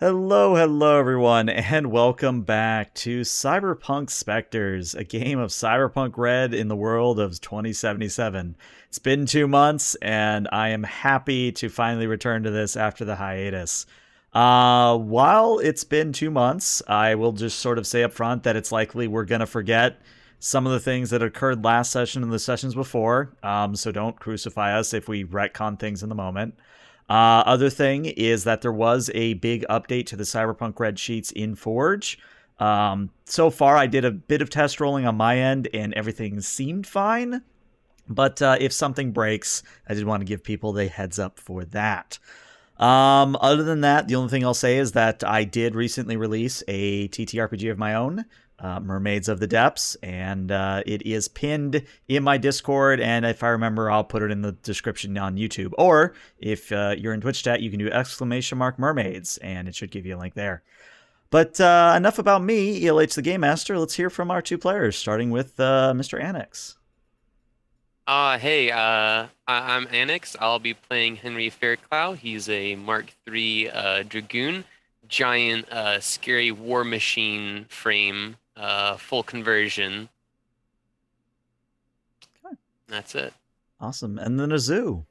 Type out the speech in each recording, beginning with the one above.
Hello everyone, and welcome back to Cyberpunk Specters, a game of Cyberpunk Red in the world of 2077. It's been 2 months, and I am happy to finally return to this after the hiatus. While it's been 2 months, I will just sort of say up front that it's likely we're going to forget some of the things that occurred last session and the sessions before, so don't crucify us if we retcon things in the moment. Other thing is that there was a big update to the Cyberpunk Red sheets in Forge. So far, I did a bit of test rolling on my end, and everything seemed fine. But if something breaks, I did want to give people the heads up for that. Other than that, the only thing I'll say is that I did recently release a TTRPG of my own, Mermaids of the Depths, and it is pinned in my Discord, and if I remember, I'll put it in the description on YouTube. Or if you're in Twitch chat, you can do !mermaids, and it should give you a link there. But enough about me, ELH the Game Master. Let's hear from our two players, starting with Mr. Annex. Hey, I'm Annex. I'll be playing Henry Fairclough. He's a Mark III Dragoon, giant, scary war machine frame, full conversion. Okay. That's it. Awesome. And then Azu.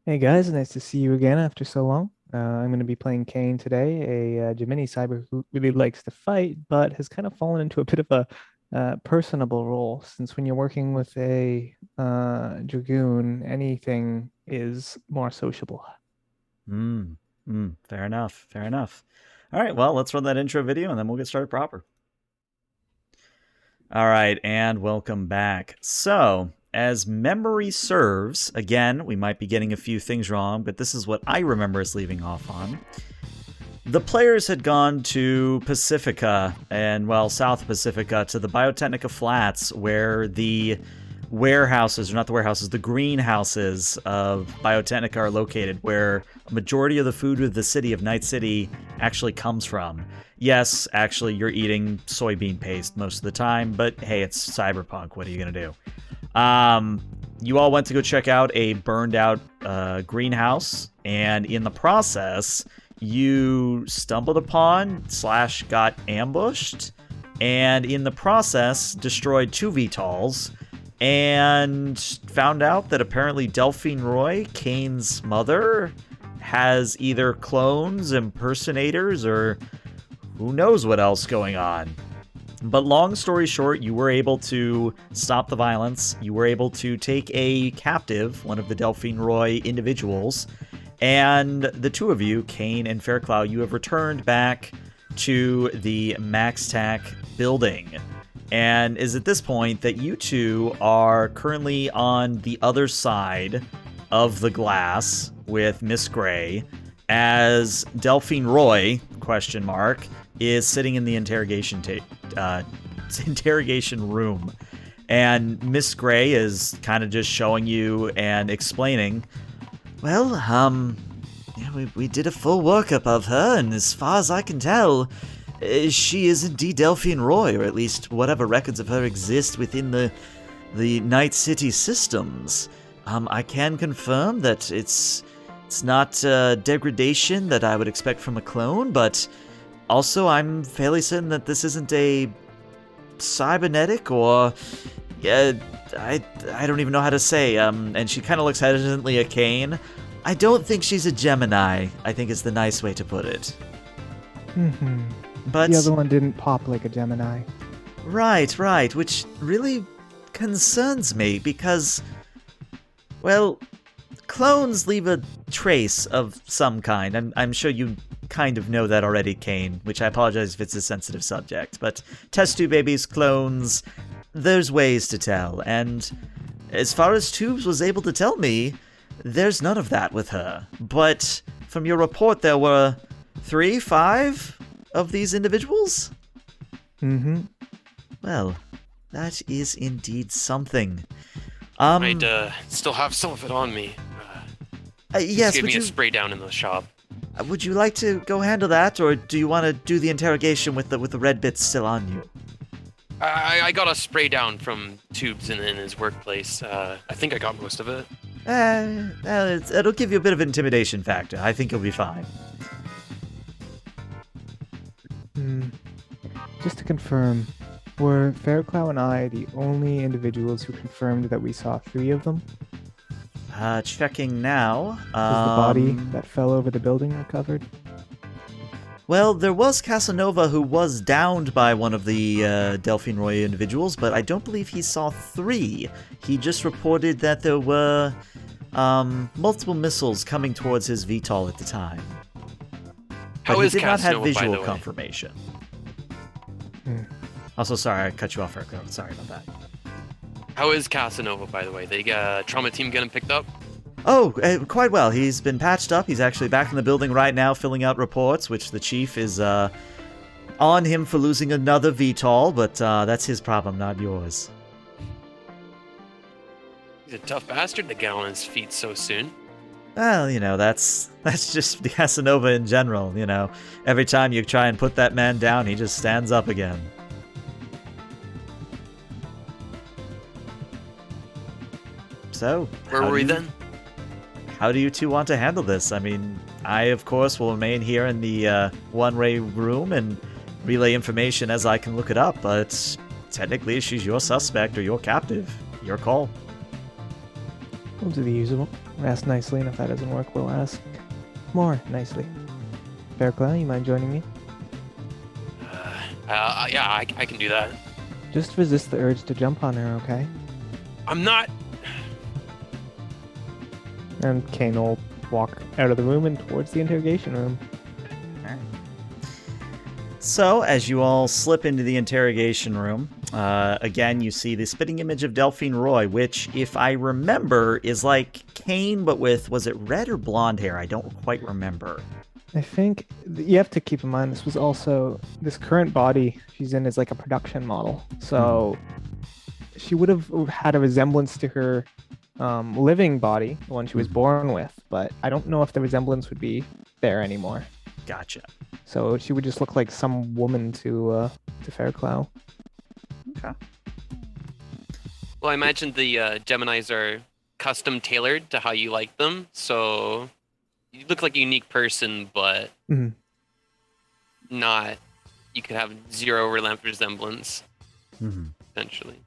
Hey guys, nice to see you again after so long. I'm going to be playing Kaine today, a Gemini cyber who really likes to fight, but has kind of fallen into a bit of a personable role, since when you're working with a Dragoon, anything is more sociable. Fair enough. All right, well, let's run that intro video, and then we'll get started proper. All right, and welcome back. So, as memory serves, again, we might be getting a few things wrong, but this is what I remember us leaving off on. The players had gone to Pacifica, and, well, South Pacifica, to the Biotechnica Flats, where the warehouses, or not the warehouses, the greenhouses of Biotechnica are located, where a majority of the food of the city of Night City actually comes from. Yes, actually, you're eating soybean paste most of the time, but hey, it's Cyberpunk. What are you going to do? You all went to go check out a burned out greenhouse, and in the process, you stumbled upon / got ambushed, and in the process, destroyed 2 VTOLs, and found out that apparently Delphine Roy, Kaine's mother, has either clones, impersonators, or who knows what else going on. But long story short, you were able to stop the violence. You were able to take a captive, one of the Delphine Roy individuals, and the two of you, Kaine and Fairclough, you have returned back to the MAXTAC building. And is at this point that you two are currently on the other side of the glass with Miss Gray, as Delphine Roy, ? Is sitting in the interrogation room. And Miss Gray is kind of just showing you and explaining, well, yeah, we did a full workup of her, and as far as I can tell, she is indeed Delphine Roy, or at least whatever records of her exist within the Night City systems. I can confirm that it's not degradation that I would expect from a clone, but also I'm fairly certain that this isn't a cybernetic or... I don't even know how to say, and she kind of looks hesitantly at Kaine. I don't think she's a Gemini, I think is the nice way to put it. But the other one didn't pop like a Gemini. Right, which really concerns me because, well, clones leave a trace of some kind. I'm sure you kind of know that already, Kaine, which I apologize if it's a sensitive subject, but test tube babies, clones, there's ways to tell, and as far as Tubes was able to tell me, there's none of that with her. But from your report, there were 3, 5 of these individuals? Well, that is indeed something. I'd still have some of it on me. Yes, give me a spray down in the shop. Would you like to go handle that, or do you want to do the interrogation with the red bits still on you? I got a spray down from Tubes in his workplace. I think I got most of it. It'll give you a bit of an intimidation factor. I think you'll be fine. Just to confirm, were Fairclough and I the only individuals who confirmed that we saw 3 of them? Checking now. Was the body that fell over the building recovered? Well, there was Casanova who was downed by one of the Delphine Roy individuals, but I don't believe he saw 3. He just reported that there were multiple missiles coming towards his VTOL at the time. But How he is did not have Casanova, by the visual way? confirmation. Also, sorry, I cut you off, Eric. Sorry about that. How is Casanova, by the way? They trauma team get him picked up? Oh, quite well. He's been patched up. He's actually back in the building right now filling out reports, which the chief is on him for losing another VTOL, but that's his problem, not yours. He's a tough bastard to get on his feet so soon. Well, that's just Casanova in general, Every time you try and put that man down, he just stands up again. So, Where were we then? How do you two want to handle this? I mean, I, of course, will remain here in the one-way room and relay information as I can look it up, but technically she's your suspect or your captive. Your call. We'll do the usual. Ask nicely, and if that doesn't work, we'll ask more nicely. Fairclough, you mind joining me? Yeah, I can do that. Just resist the urge to jump on her, okay? I'm not... And Kaine will walk out of the room and towards the interrogation room. So, as you all slip into the interrogation room, again, you see the spitting image of Delphine Roy, which, if I remember, is like Kaine, but with, was it red or blonde hair? I don't quite remember. I think you have to keep in mind this current body she's in is like a production model. So she would have had a resemblance to her living body, the one she was born with, but I don't know if the resemblance would be there anymore. Gotcha. So she would just look like some woman to Fairclough. Okay. Well, I imagine the Geminis are custom tailored to how you like them, so you look like a unique person, but not. You could have zero resemblance, essentially.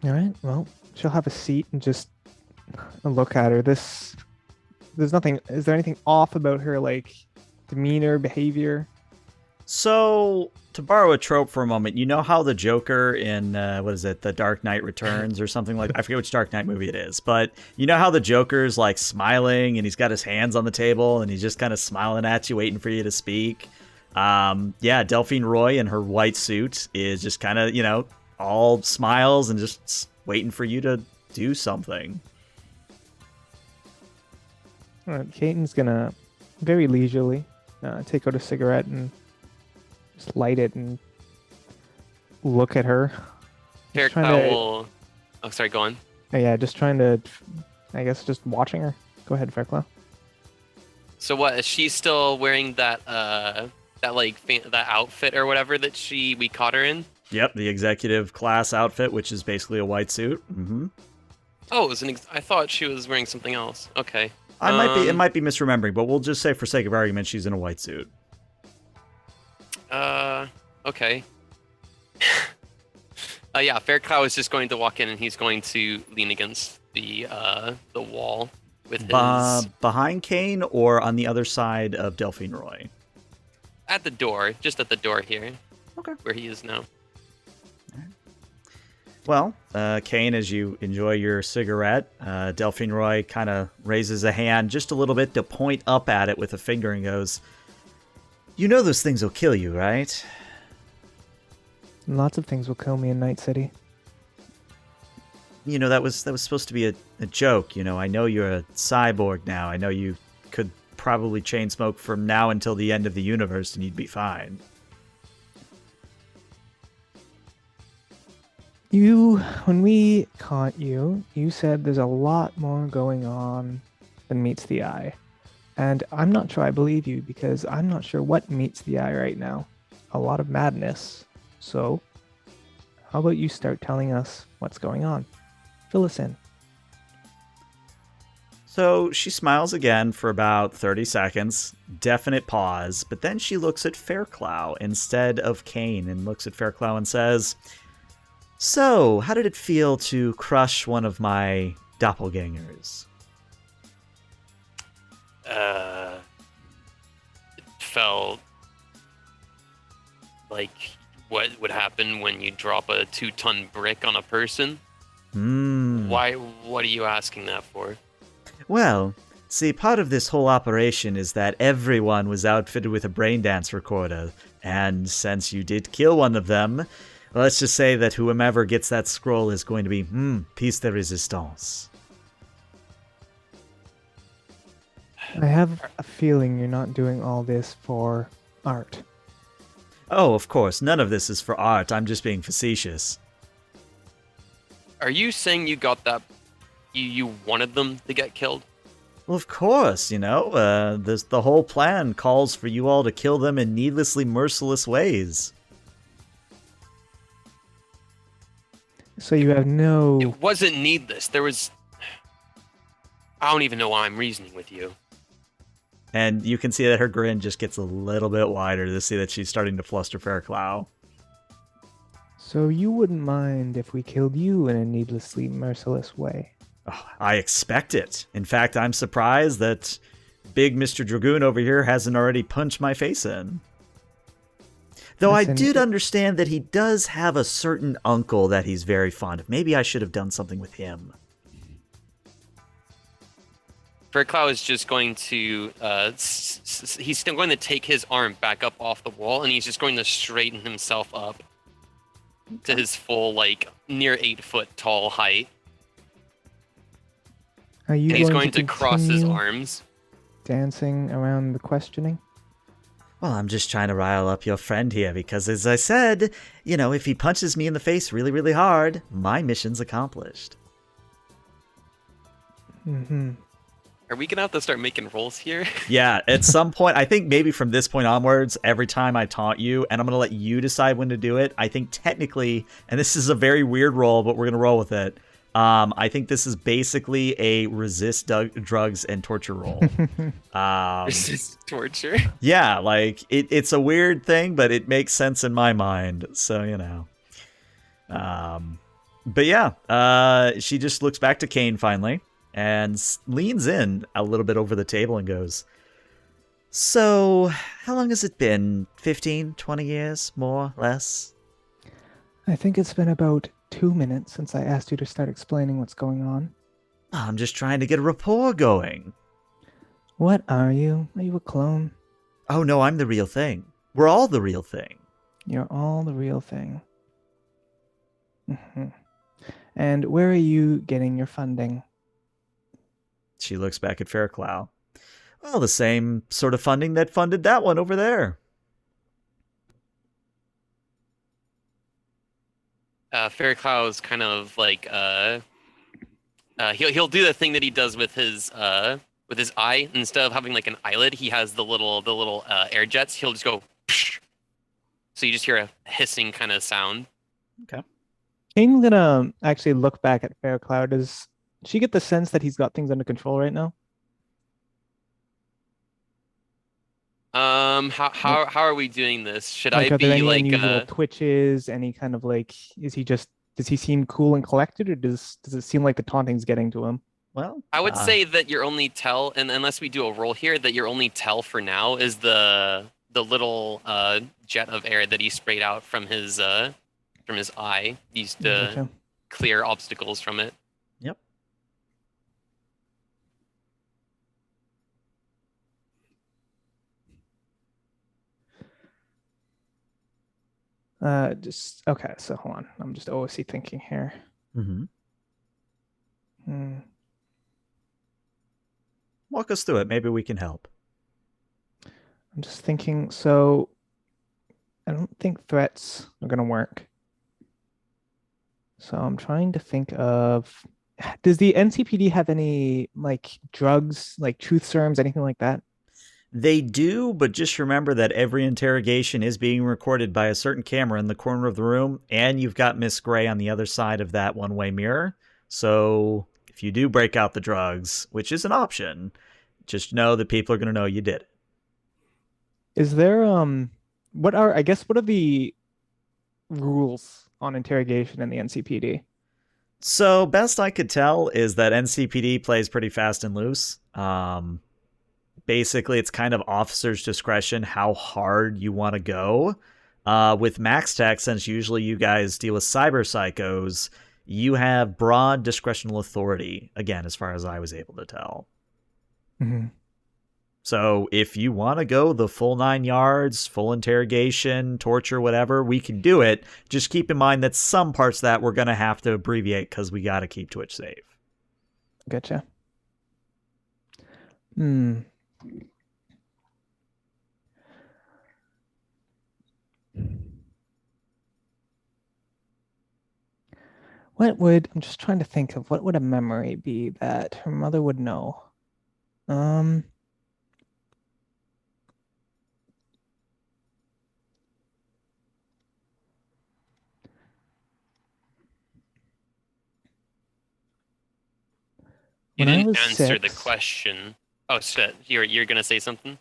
All right. Well, she'll have a seat and just look at her. There's nothing. Is there anything off about her, like demeanor, behavior? So, to borrow a trope for a moment, you know how the Joker in, The Dark Knight Returns or something like that? I forget which Dark Knight movie it is, but you know how the Joker's like smiling and he's got his hands on the table and he's just kind of smiling at you, waiting for you to speak? Yeah, Delphine Roy in her white suit is just kind of, all smiles and just waiting for you to do something. All right, Kane's gonna very leisurely take out a cigarette and just light it and look at her. Fairclough will... Oh, sorry, go on. Yeah, just trying to, I guess, just watching her. Go ahead, Fairclough. So what, is she still wearing that that outfit or whatever that we caught her in? Yep, the executive class outfit, which is basically a white suit. Oh, it was I thought she was wearing something else. Okay. It might be misremembering, but we'll just say for sake of argument she's in a white suit. Okay. Yeah, Fairclough is just going to walk in and he's going to lean against the wall with his... Behind Kaine or on the other side of Delphine Roy? At the door, just at the door here. Okay. Where he is now. Well, Kaine, as you enjoy your cigarette, Delphine Roy kind of raises a hand just a little bit to point up at it with a finger and goes, "You know those things will kill you, right?" Lots of things will kill me in Night City. That was supposed to be a joke. I know you're a cyborg now. I know you could probably chain smoke from now until the end of the universe and you'd be fine. When we caught you, you said there's a lot more going on than meets the eye. And I'm not sure I believe you because I'm not sure what meets the eye right now. A lot of madness. So, how about you start telling us what's going on? Fill us in. So she smiles again for about 30 seconds, definite pause, but then she looks at Fairclough instead of Kaine and looks at Fairclough and says, "So, how did it feel to crush one of my doppelgangers?" It felt like what would happen when you drop a 2-ton brick on a person. Why? What are you asking that for? Well, see, part of this whole operation is that everyone was outfitted with a brain dance recorder, and since you did kill one of them, let's just say that whomever gets that scroll is going to be, piece de resistance. I have a feeling you're not doing all this for art. Oh, of course, none of this is for art, I'm just being facetious. Are you saying you got that? You wanted them to get killed? Well, of course, the whole plan calls for you all to kill them in needlessly merciless ways. So you have no... It wasn't needless. There was... I don't even know why I'm reasoning with you. And you can see that her grin just gets a little bit wider to see that she's starting to fluster Fairclough. So you wouldn't mind if we killed you in a needlessly merciless way? Oh, I expect it. In fact, I'm surprised that big Mr. Dragoon over here hasn't already punched my face in. Though Listen, I did understand that he does have a certain uncle that he's very fond of. Maybe I should have done something with him. Fairclough is just going to... he's still going to take his arm back up off the wall, and he's just going to straighten himself up to his full, near 8-foot tall height. Are you And he's going to to cross his continue arms. dancing around the questioning? Well, I'm just trying to rile up your friend here because, as I said, if he punches me in the face really, really hard, my mission's accomplished. Mm-hmm. Are we gonna have to start making rolls here? Yeah, at some point, I think maybe from this point onwards, every time I taunt you, and I'm going to let you decide when to do it, I think technically, and this is a very weird roll, but we're going to roll with it, I think this is basically a resist drugs and torture roll. Resist torture? Yeah, it's a weird thing, but it makes sense in my mind, so, But yeah, she just looks back to Kaine finally, and leans in a little bit over the table and goes, "So, how long has it been? 15, 20 years? More? Less?" I think it's been about 2 minutes since I asked you to start explaining what's going on. I'm just trying to get a rapport going. What are you? Are you a clone? Oh no, I'm the real thing. We're all the real thing. You're all the real thing. Mm-hmm. And where are you getting your funding? She looks back at Fairclough. Well, the same sort of funding that funded that one over there. Fairclough is kind of he'll do the thing that he does with his eye. Instead of having an eyelid, he has the little air jets. He'll just go psh. So you just hear a hissing kind of sound. Okay. Kaine's gonna actually look back at Fairclough. Does she get the sense that he's got things under control right now? How are we doing this? Should Are I there be any unusual twitches? Any kind of does he seem cool and collected, or does it seem like the taunting's getting to him? Well, I would say that your only tell, and unless we do a roll here, that your only tell for now is the little jet of air that he sprayed out from his eye. Used to Gotcha. clear obstacles from it. Yep. Okay, so hold on. I'm just OOC thinking here. Mm-hmm. Hmm. Walk us through it. Maybe we can help. I'm just thinking, so I don't think threats are gonna work. So I'm trying to think of, does the NCPD have any drugs, truth serums, anything like that? They do, but just remember that every interrogation is being recorded by a certain camera in the corner of the room, and you've got Miss Gray on the other side of that one-way mirror. So If you do break out the drugs, which is an option, just know that people are going to know you did it. Is there what are the rules on interrogation in the NCPD? So best I could tell is that NCPD plays pretty fast and loose. Basically, it's kind of officer's discretion how hard you want to go. With MAXTAC, since usually you guys deal with cyber psychos, you have broad discretional authority, again, as far as I was able to tell. Mm-hmm. So if you want to go the full 9 yards, full interrogation, torture, whatever, we can do it. Just keep in mind that some parts of that we're going to have to abbreviate because we got to keep Twitch safe. Gotcha. I'm just trying to think of what would a memory be that her mother would know. You didn't answer the question. Oh, shit. You're going to say something?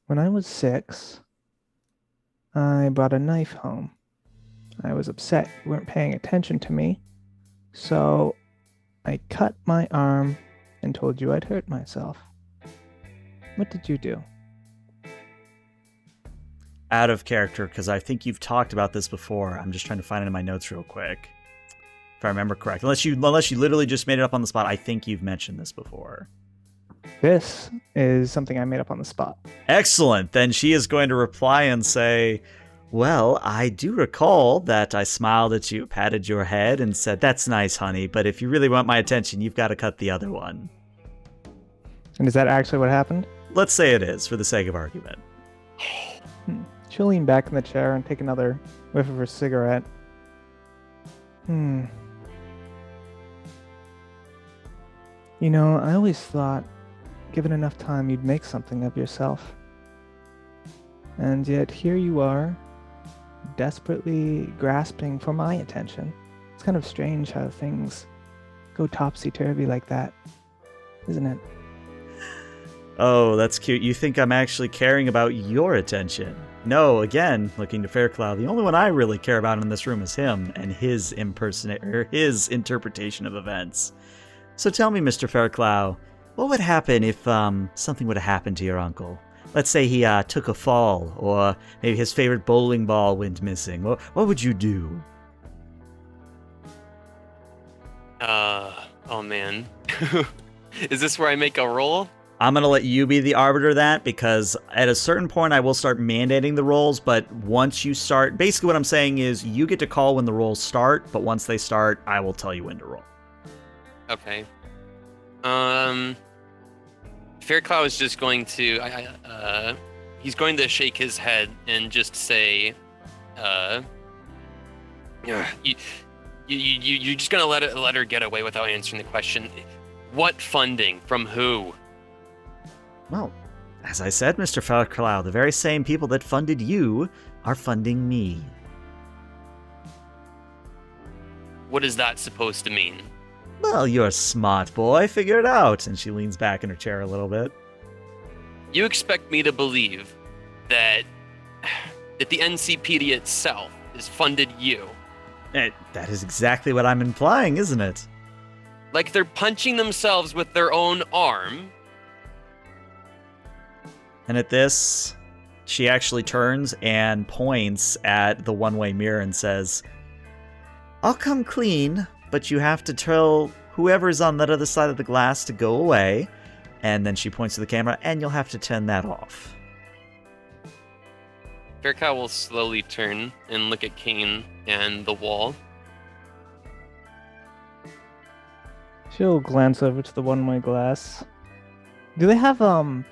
When I was 6, I brought a knife home. I was upset you weren't paying attention to me, so I cut my arm and told you I'd hurt myself. What did you do? Out of character, because I think you've talked about this before. I'm just trying to find it in my notes real quick. If I remember correct. Unless you literally just made it up on the spot, I think you've mentioned this before. This is something I made up on the spot. Excellent. Then she is going to reply and say, well, I do recall that I smiled at you, patted your head, and said, that's nice, honey, but if you really want my attention, you've got to cut the other one. And is that actually what happened? Let's say it is, for the sake of argument. She'll lean back in the chair and take another whiff of her cigarette. You know, I always thought, given enough time, you'd make something of yourself. And yet here you are, desperately grasping for my attention. It's kind of strange how things go topsy-turvy like that, isn't it? Oh, that's cute. You think I'm actually caring about your attention. No, again, looking to Fairclough, the only one I really care about in this room is him and his interpretation of events. So tell me, Mr. Fairclough, what would happen if something would have happened to your uncle? Let's say he took a fall, or maybe his favorite bowling ball went missing. What would you do? Oh man. Is this where I make a roll? I'm going to let you be the arbiter of that, because at a certain point I will start mandating the rolls, but once you start, basically what I'm saying is you get to call when the rolls start, but once they start, I will tell you when to roll. Okay. Fairclough is just going to, he's going to shake his head and just say, you're just gonna let her get away without answering the question. What funding? From who? Well, as I said, Mr. Fairclough, the very same people that funded you are funding me. What is that supposed to mean? Well, you're a smart boy. Figure it out. And she leans back in her chair a little bit. You expect me to believe that the NCPD itself has funded you? That is exactly what I'm implying, isn't it? Like they're punching themselves with their own arm? And at this, she actually turns and points at the one-way mirror and says, I'll come clean, but you have to tell whoever's on that other side of the glass to go away. And then she points to the camera, and you'll have to turn that off. Fairclough will slowly turn and look at Kaine and the wall. She'll glance over to the one-way glass. Do they have, I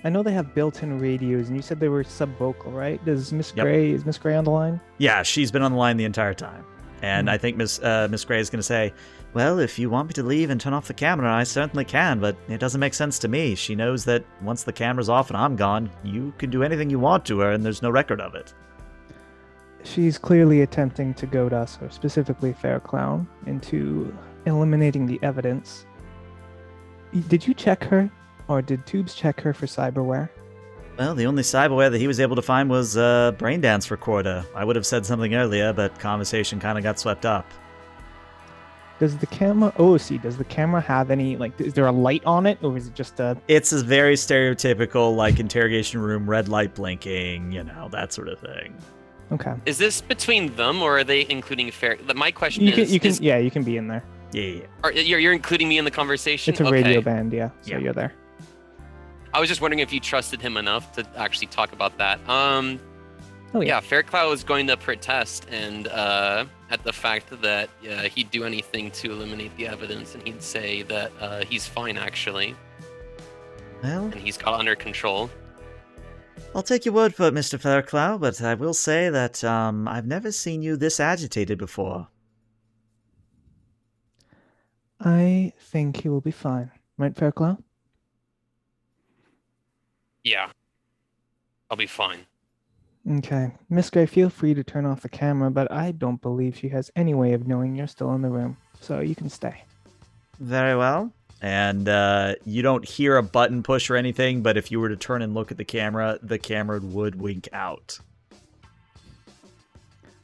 know they have built-in radios, and you said they were sub-vocal, right? Is Miss Gray on the line? Yeah, she's been on the line the entire time. And I think Miss Gray is going to say, well, if you want me to leave and turn off the camera, I certainly can, but it doesn't make sense to me. She knows that once the camera's off and I'm gone, you can do anything you want to her, and there's no record of it. She's clearly attempting to goad us, or specifically Fairclough, into eliminating the evidence. Did you check her, or did Tubes check her for cyberware? Well, the only cyberware that he was able to find was a braindance recorder. I would have said something earlier, but conversation kind of got swept up. Does the camera... Oh, see, does the camera have any, like, is there a light on it, or is it just a... It's a very stereotypical, like, interrogation room, red light blinking, that sort of thing. Okay. Is this between them, or are they including Fair? My question is... Yeah, you can be in there. Yeah. You're including me in the conversation? It's a radio band, yeah, so you're there. I was just wondering if you trusted him enough to actually talk about that. Oh, yeah. Fairclough was going to protest and at the fact that he'd do anything to eliminate the evidence, and he'd say that he's fine, actually. Well, and he's got it under control. I'll take your word for it, Mr. Fairclough, but I will say that I've never seen you this agitated before. I think he will be fine. Right, Fairclough? Yeah. I'll be fine. Okay. Miss Gray, feel free to turn off the camera, but I don't believe she has any way of knowing you're still in the room, so you can stay. Very well. And you don't hear a button push or anything, but if you were to turn and look at the camera would wink out.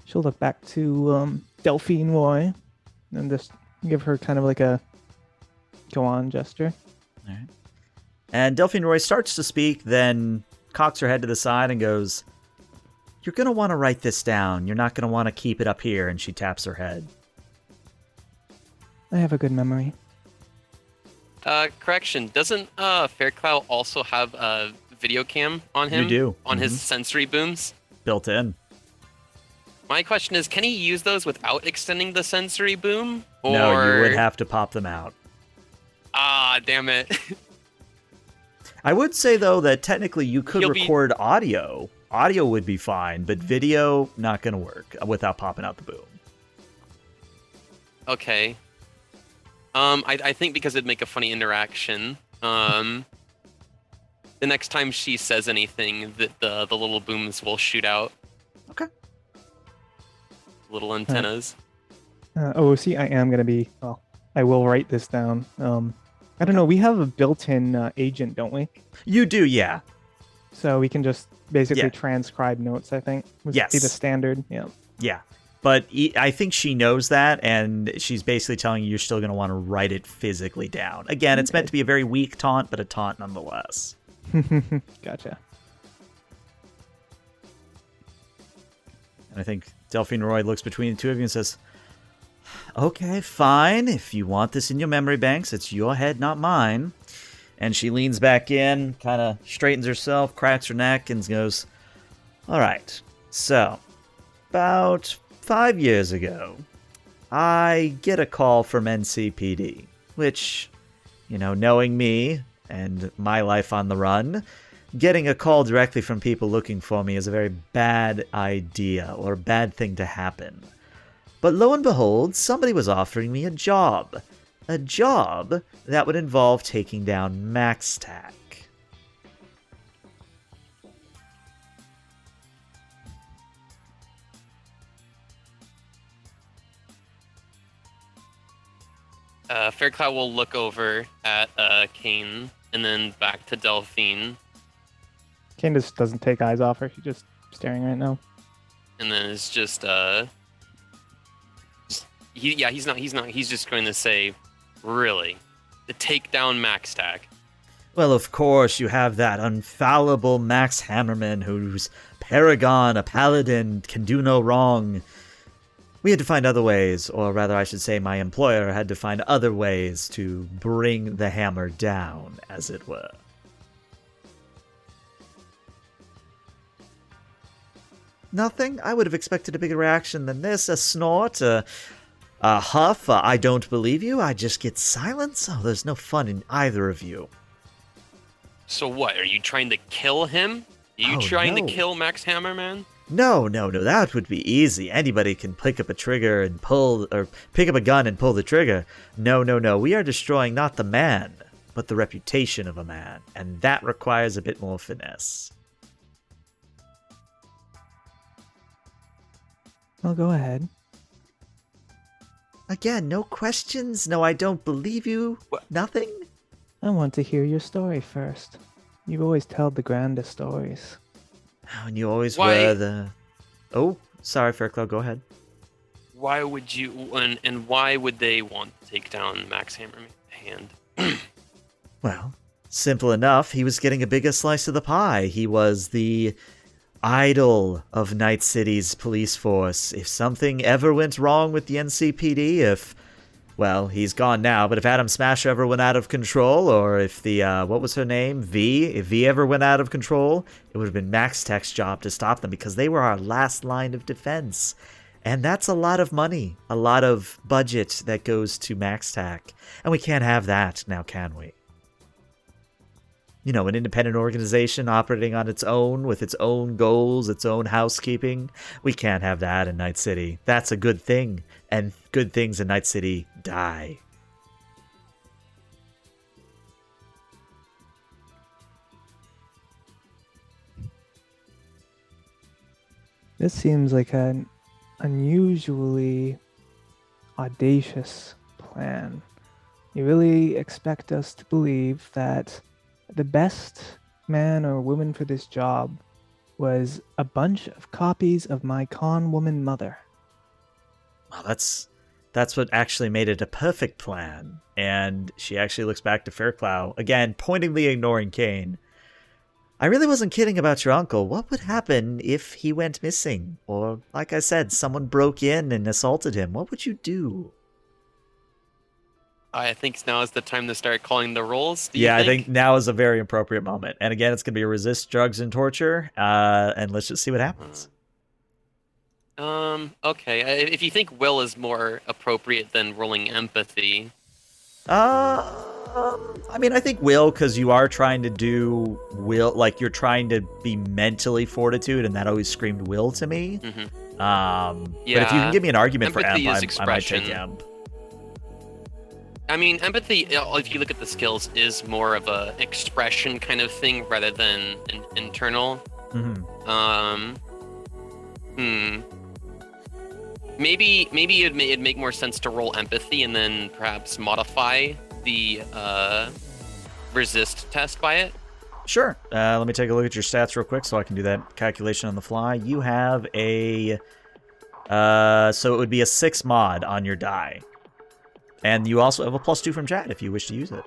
She'll look back to Delphine Roy and just give her kind of like a go on gesture. All right. And Delphine Roy starts to speak, then cocks her head to the side and goes, "You're going to want to write this down. You're not going to want to keep it up here." And she taps her head. I have a good memory. Correction. Doesn't Fairclough also have a video cam on him? You do. On his sensory booms? Built in. My question is, can he use those without extending the sensory boom? Or... No, you would have to pop them out. Ah, damn it. I would say, though, that technically you could record audio. Audio would be fine, but video, not going to work without popping out the boom. Okay. I think because it'd make a funny interaction. The next time she says anything, the little booms will shoot out. Okay. Little antennas. OOC, I am going to be... Well, I will write this down. I don't know. We have a built-in agent, don't we? You do, yeah. So we can just basically transcribe notes, I think. Would be the standard. Yeah. Yeah. But I think she knows that, and she's basically telling you you're still going to want to write it physically down. Again, it's meant to be a very weak taunt, but a taunt nonetheless. Gotcha. And I think Delphine Roy looks between the two of you and says, "Okay, fine. If you want this in your memory banks, it's your head, not mine." And she leans back in, kind of straightens herself, cracks her neck, and goes, "All right, so about 5 years ago, I get a call from NCPD, which, knowing me and my life on the run, getting a call directly from people looking for me is a very bad idea or a bad thing to happen. But lo and behold, somebody was offering me a job that would involve taking down MAXTAC. Fairclough will look over at Kaine and then back to Delphine. Kaine just doesn't take eyes off her. She's just staring right now. And then it's just he's not. He's just going to say, "Really, to take down MAXTAC." Well, of course, you have that infallible Max Hammerman, who's paragon, a paladin, can do no wrong. We had to find other ways, or rather I should say my employer had to find other ways to bring the hammer down, as it were. Nothing? I would have expected a bigger reaction than this. A snort, a huff, I don't believe you, I just get silence? Oh, there's no fun in either of you. So what, are you trying to kill him? Are you trying to kill Max Hammerman? No, that would be easy. Anybody can pick up a trigger and pick up a gun and pull the trigger. No. We are destroying not the man, but the reputation of a man, and that requires a bit more finesse. Well, go ahead. Again, no questions? No, I don't believe you? What? Nothing? I want to hear your story first. You've always told the grandest stories. Oh, and you always Why- were the... Oh, sorry, Fairclough, go ahead. Why would you, and why would they want to take down Max Hammerhand? Well, simple enough. He was getting a bigger slice of the pie. He was the idol of Night City's police force. If something ever went wrong with the NCPD, well, he's gone now, but if Adam Smasher ever went out of control, or if the, what was her name? If V ever went out of control, it would have been MAXTAC's job to stop them because they were our last line of defense. And that's a lot of money, a lot of budget that goes to MAXTAC. And we can't have that now, can we? You know, an independent organization operating on its own, with its own goals, its own housekeeping. We can't have that in Night City. That's a good thing. And good things in Night City die. This seems like an unusually audacious plan. You really expect us to believe that the best man or woman for this job was a bunch of copies of my con woman mother. Well, that's what actually made it a perfect plan. And she actually looks back to Fairclough, again, pointedly ignoring Kaine. I really wasn't kidding about your uncle. What would happen if he went missing? Or, like I said, someone broke in and assaulted him. What would you do? I think now is the time to start calling the rolls. Yeah, I think now is a very appropriate moment. And again, it's going to be resist drugs and torture. And let's just see what happens. Okay. If you think will is more appropriate than rolling empathy. I mean, I think will, because you are trying to do will, like you're trying to be mentally fortitude, and that always screamed will to me. Mm-hmm. But if you can give me an argument empathy for is Emp, I might take Emp. I mean, empathy, if you look at the skills, is more of a expression kind of thing rather than an internal. Mm-hmm. Maybe it'd make more sense to roll empathy and then perhaps modify the resist test by it. Sure. Let me take a look at your stats real quick so I can do that calculation on the fly. You have a... so it would be a 6 mod on your die. And you also have a +2 from chat if you wish to use it.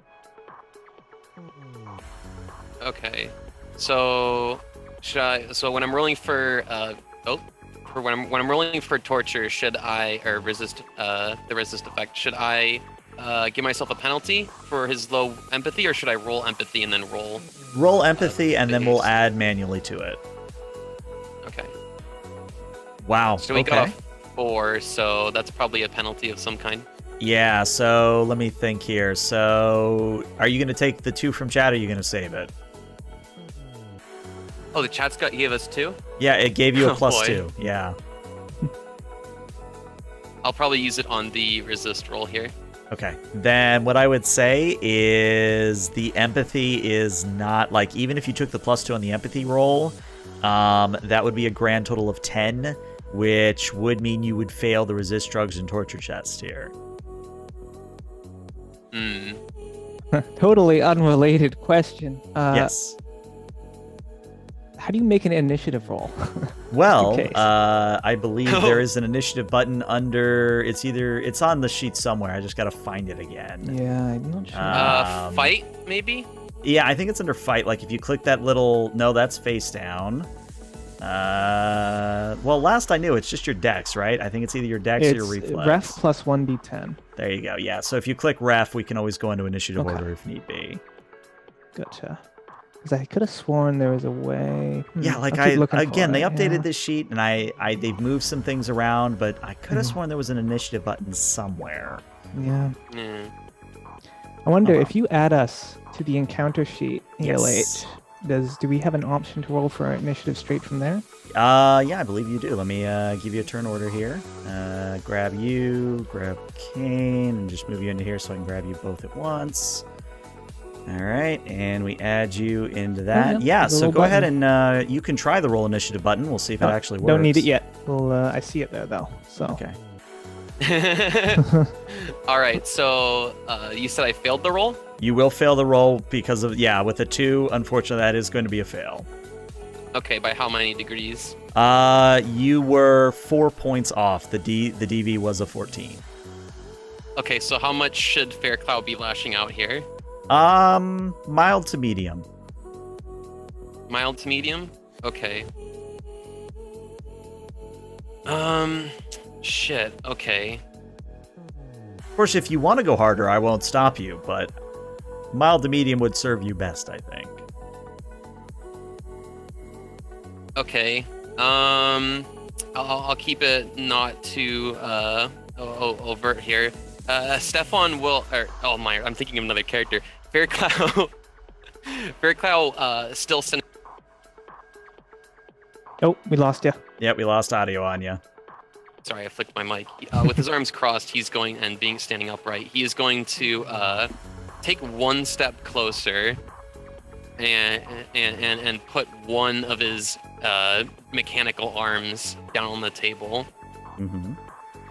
Okay. So so when I'm rolling for when I'm rolling for torture, should I, or resist the resist effect, should I give myself a penalty for his low empathy, or should I roll empathy and then roll? Roll empathy and then we'll add manually to it. Okay. Wow. So we okay. got a 4, so that's probably a penalty of some kind. Yeah, so let me think here. So are you going to take the 2 from chat, or are you going to save it? Oh, the chat's gave us 2? Yeah, it gave you a Oh, boy. +2. Yeah. I'll probably use it on the resist roll here. Okay. Then what I would say is the empathy is not, like, even if you took the +2 on the empathy roll, that would be a grand total of 10, which would mean you would fail the resist drugs and torture test here. Totally unrelated question. Yes. How do you make an initiative roll? Well, Okay. I believe there is an initiative button under. It's on the sheet somewhere. I just gotta find it again. Yeah, I'm not sure. Fight, maybe? Yeah, I think it's under fight. Like if you click that little. No, that's face down. Well, last I knew, it's just your dex, right? I think it's either your dex or your reflex. Ref plus 1d10. There you go. Yeah. So if you click ref, we can always go into initiative Okay. order if need be. Gotcha. Because I could have sworn there was a way. Yeah, like I'll keep looking for again, they it, updated yeah. this sheet, and they've moved some things around, but I could have sworn there was an initiative button somewhere. Yeah. Yeah. I wonder Uh-huh. if you add us to the encounter sheet, Yes. do we have an option to roll for initiative straight from there? Yeah, I believe you do. Let me give you a turn order here. Grab you, grab Kaine, and just move you into here so I can grab you both at once. All right, and we add you into that. yeah, Yeah, the so little go ahead button. and you can try the roll initiative button. We'll see if it actually works. Don't need it yet. Well, I see it there though. So Okay. All right, so you said I failed the roll? You will fail the roll because of, with a 2, unfortunately, that is going to be a fail. Okay, by how many degrees? You were 4 points off. The DV was a 14. Okay, so how much should Faircloud be lashing out here? Mild to medium. Mild to medium? Okay. Shit, okay. Of course, if you want to go harder, I won't stop you, but mild to medium would serve you best, I think. Okay. I'll keep it not too overt here. Stefan will, I'm thinking of another character. Faircloud. Faircloud still sending. Oh, we lost you. Yeah, we lost audio on you. Sorry, I flicked my mic. With his arms crossed, he's going and standing upright. He is going to take one step closer and put one of his mechanical arms down on the table. Mm-hmm.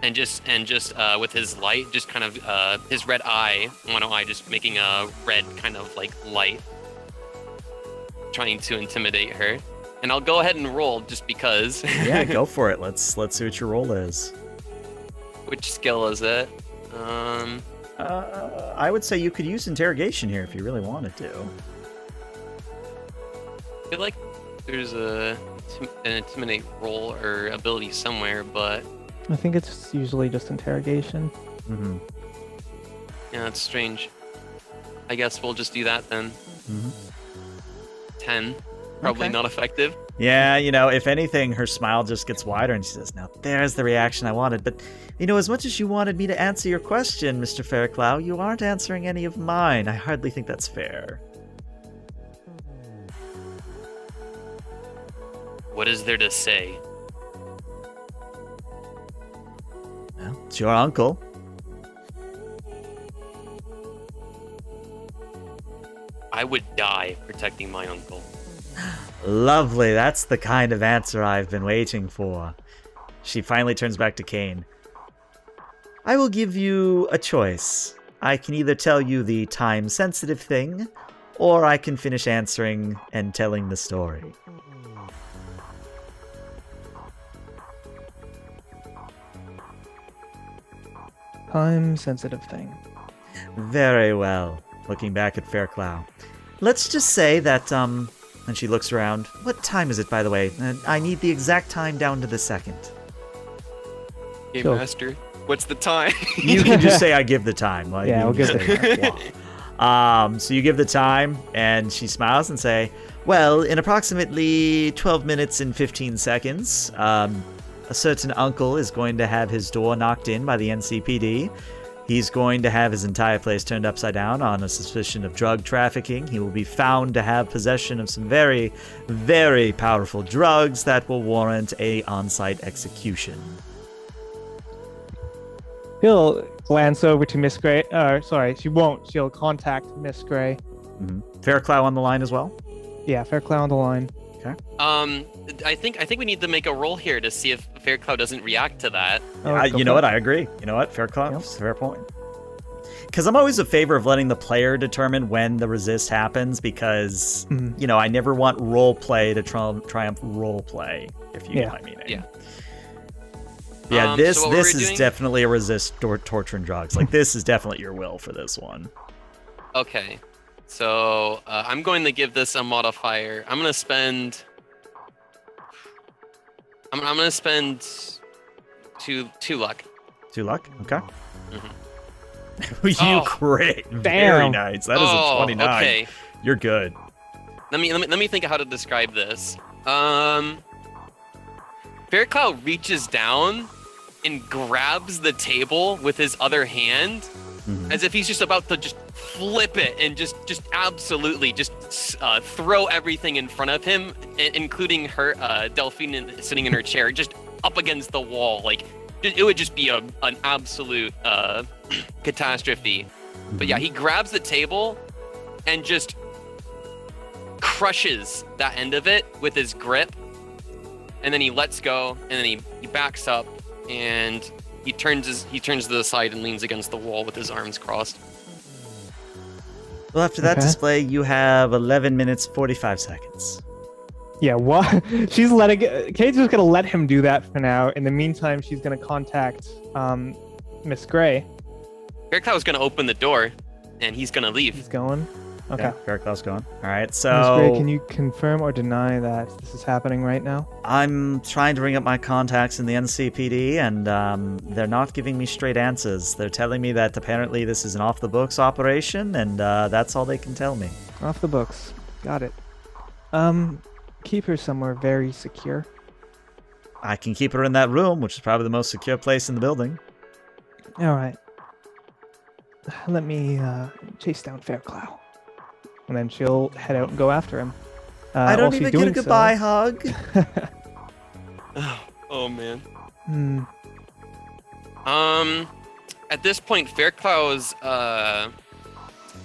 And just with his light, just kind of his red eye, one eye, just making a red kind of like light, trying to intimidate her. And I'll go ahead and roll just because. Yeah, go for it. Let's see what your roll is. Which skill is it? I would say you could use interrogation here if you really wanted to. I feel like there's an intimidate roll or ability somewhere, but I think it's usually just interrogation. Mm-hmm. yeah, that's strange. I guess we'll just do that then. Mm-hmm. 10. Probably Okay. not effective. Yeah, if anything, her smile just gets wider and she says, now there's the reaction I wanted. But, as much as you wanted me to answer your question, Mr. Fairclough, you aren't answering any of mine. I hardly think that's fair. What is there to say? Well, it's your uncle. I would die protecting my uncle. Lovely, that's the kind of answer I've been waiting for. She finally turns back to Kaine. I will give you a choice. I can either tell you the time-sensitive thing, or I can finish answering and telling the story. Time-sensitive thing. Very well. Looking back at Fairclough. Let's just say that, and she looks around. What time is it, by the way? I need the exact time down to the second. Game Sure. Master, what's the time? You can just say I give the time. Like, Yeah, you we'll can give just say that. So you give the time, and she smiles and say, well, in approximately 12 minutes and 15 seconds, a certain uncle is going to have his door knocked in by the NCPD. He's going to have his entire place turned upside down on a suspicion of drug trafficking. He will be found to have possession of some very, very powerful drugs that will warrant a on-site execution. He'll glance over to Miss Gray. Sorry, she won't. She'll contact Miss Gray. Mm-hmm. Fairclough on the line as well? Yeah, Fairclough on the line. I think we need to make a roll here to see if Fairclough doesn't react to that. Oh, You know what? I agree. You know what? Fairclough, Yep. fair point. Because I'm always a favor of letting the player determine when the resist happens, because, Mhm. I never want role play to triumph role play, if you know Yeah. what I mean. Yeah. Yeah, So what were this we is doing? definitely a resist torture and drugs. Like, this is definitely your will for this one. Okay, so I'm going to give this a modifier. I'm gonna spend. I'm gonna spend two luck. 2 luck? Okay. Mhm. You Oh, crit. Very damn. nice. That is a 29. Okay. You're good. Let me think of how to describe this. Fairclough reaches down and grabs the table with his other hand, Mhm. as if he's just about to just flip it and just absolutely just throw everything in front of him, including her Delphine sitting in her chair, just up against the wall. Like it would just be an absolute catastrophe. But yeah, he grabs the table and just crushes that end of it with his grip, and then he lets go, and then he backs up, and he turns to the side and leans against the wall with his arms crossed. Well, after that Okay. display, you have 11 minutes, 45 seconds. Yeah, what? Kate's just gonna let him do that for now. In the meantime, she's gonna contact Miss Gray. Fairclough is gonna open the door, and he's gonna leave. He's going. Okay. Fairclough's going. All right, Miss Gray, so can you confirm or deny that this is happening right now? I'm trying to ring up my contacts in the NCPD, and they're not giving me straight answers. They're telling me that apparently this is an off-the-books operation, and that's all they can tell me. Off the books. Got it. Keep her somewhere very secure. I can keep her in that room, which is probably the most secure place in the building. All right. Let me chase down Fairclough. And then she'll head out and go after him. I don't while she's even get a doing goodbye so- hug. Oh man. Hmm. At this point, Fairclough's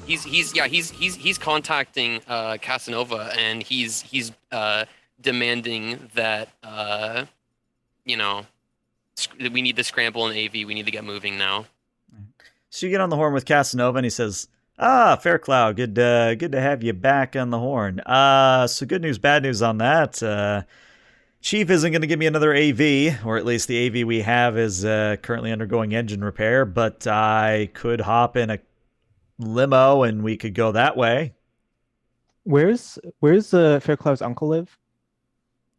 he's contacting Casanova, and he's demanding that we need to scramble in AV. We need to get moving now. So you get on the horn with Casanova, and he says, Fairclough, good to have you back on the horn. So good news, bad news on that. Chief isn't going to give me another AV, or at least the AV we have is currently undergoing engine repair, but I could hop in a limo and we could go that way. Where's Fairclough's uncle live?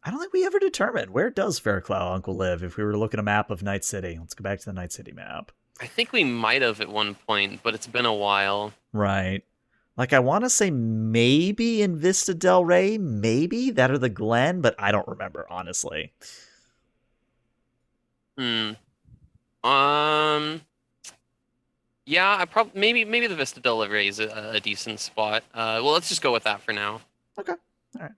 I don't think we ever determined. Where does Fairclough uncle live if we were to look at a map of Night City? Let's go back to the Night City map. I think we might have at one point, but it's been a while. Right. Like, I want to say maybe in Vista Del Rey, maybe that or the Glen, but I don't remember, honestly. Yeah, I probably maybe the Vista Del Rey is a decent spot. Well, let's just go with that for now. Okay. All right.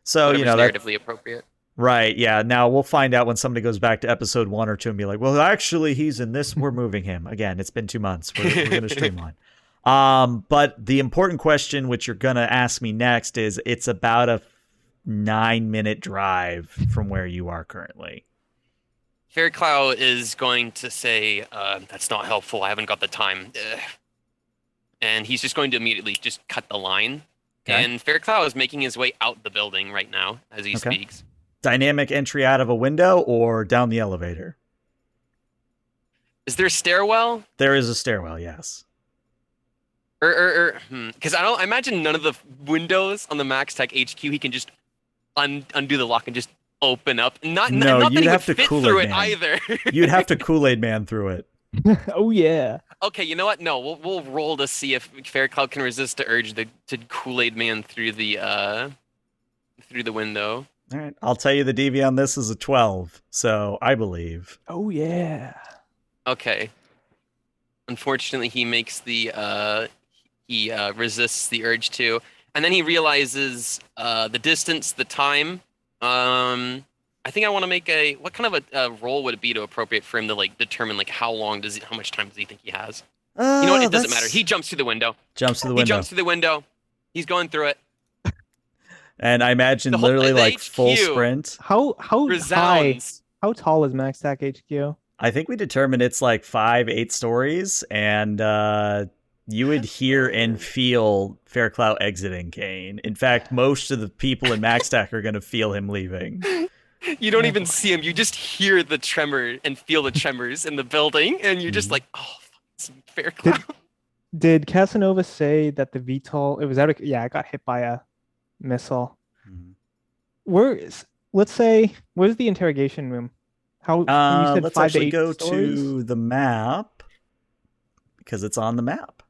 So, Whatever's that's narratively appropriate. right. Yeah. Now we'll find out when somebody goes back to episode 1 or 2 and be like, well, actually, he's in this. We're moving him. Again, it's been 2 months. We're going to streamline. But the important question, which you're going to ask me next, is it's about a 9-minute drive from where you are currently. Fairclough is going to say, that's not helpful. I haven't got the time. Ugh. And he's just going to immediately just cut the line. Okay. And Fairclough is making his way out the building right now as he speaks. Dynamic entry out of a window or down the elevator? Is there a stairwell? There is a stairwell, yes. Because I imagine none of the windows on the MAXTAC HQ he can just undo the lock and just open up. Not No, that you'd he have would to fit Kool-Aid through it Man. either. You'd have to Kool-Aid Man through it. Oh yeah. Okay, you know what? No, we'll roll to see if Fairclough can resist the urge to Kool-Aid Man through the window. All right. I'll tell you the DV on this is a 12, so I believe. Oh yeah. Okay. Unfortunately, he makes he resists the urge to, and then he realizes the distance, the time. I think I want to make what kind of a roll would it be to appropriate for him to determine how much time does he think he has? You know what? It doesn't matter. He jumps through the window. Jumps through the He window. jumps through the window. He's going through it. And I imagine The whole- literally the full HQ. sprint. How high? Resounds. How tall is MAXTAC HQ? I think we determined it's 5-8 stories, and you would hear and feel Fairclough exiting Kaine. In fact, most of the people in MAXTAC are going to feel him leaving. You don't even see him. You just hear the tremor and feel the tremors in the building, and you're just like, oh, it's Fairclough. Did Casanova say that the VTOL? It was out of it got hit by a missile. Where's the interrogation room? How you said Let's 5 to actually 8 go stories? to the map because it's on the map,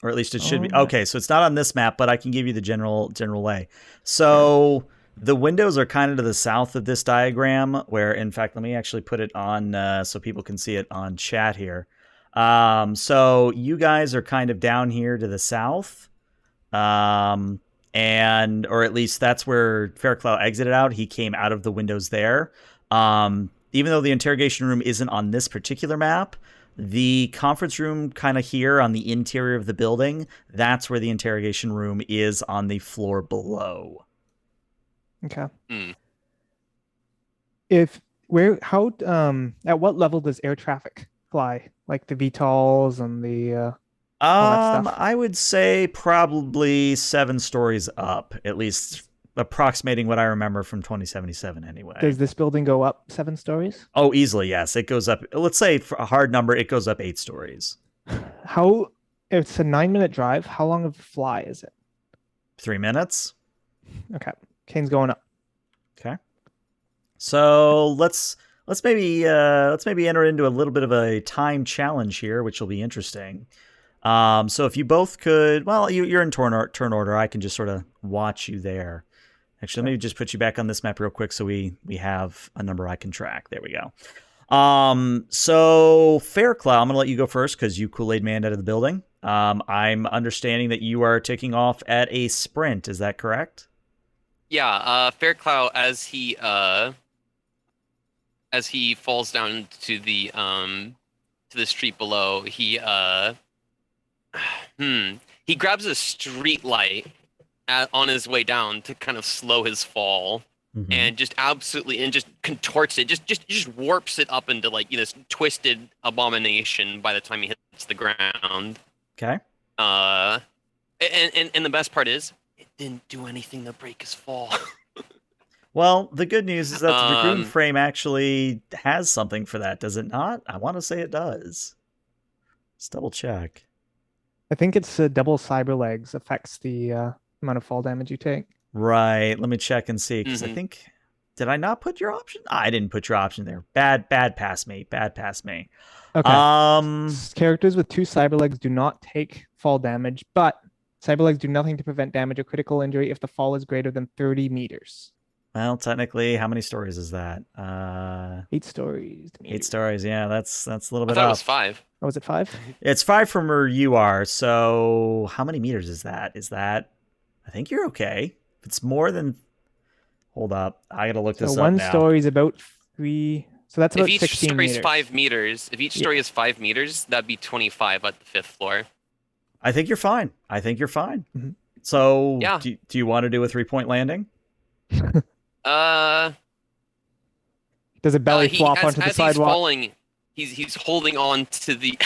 or at least it should be. Oh, Okay, so it's not on this map, but I can give you the general lay. So the windows are kind of to the south of this diagram. Where, in fact, let me actually put it on so people can see it on chat here. So you guys are kind of down here to the south, or at least that's where Fairclough exited out. He came out of the windows there. Even though the interrogation room isn't on this particular map, the conference room kind of here on the interior of the building, that's where the interrogation room is on the floor below. Okay. Hmm. If How at what level does air traffic fly? Like the VTOLs and the all that stuff. I would say probably 7 stories up, at least approximating what I remember from 2077 anyway. Does this building go up 7 stories? Oh, easily, yes. It goes up, let's say for a hard number, it goes up 8 stories. How, if it's a 9-minute drive, how long of a fly is it? 3 minutes. Okay. Kaine's going up. Okay. So let's maybe enter into a little bit of a time challenge here, which will be interesting. So if you both could, well, you're in turn order. I can just sort of watch you there. Actually, let me just put you back on this map real quick so we have a number I can track. There we go. So Fairclough, I'm going to let you go first because you Kool-Aid Man out of the building. I'm understanding that you are taking off at a sprint. Is that correct? Yeah, Fairclough, as he falls down to the street below, he grabs a street light on his way down to kind of slow his fall, and just contorts it, just warps it up into like this twisted abomination by the time he hits the ground. Okay. And the best part is it didn't do anything to break his fall. Well, the good news is that the Dragoon frame actually has something for that, does it not? I want to say it does. Let's double check. I think it's double cyber legs affects the amount of fall damage you take. Right. Let me check and see, because I think... Did I not put your option? I didn't put your option there. Bad pass me. Bad pass me. Okay. Characters with 2 cyber legs do not take fall damage, but cyber legs do nothing to prevent damage or critical injury if the fall is greater than 30 meters. Well, technically, how many stories is that? 8 stories. 8 stories, yeah, that's a little bit I thought up. it was 5. Oh, was it 5? It's 5 from where you are, so how many meters is that? I think you're okay. If it's more than... Hold up, I gotta look this up now. So one story is about 3... So that's about 16 meters. If each story is 5 meters, if each story is 5 meters, that'd be 25 at the 5th floor. I think you're fine. So, yeah. Do you want to do a 3-point landing? Does a belly flop onto the sidewalk? He's falling, he's holding on to the...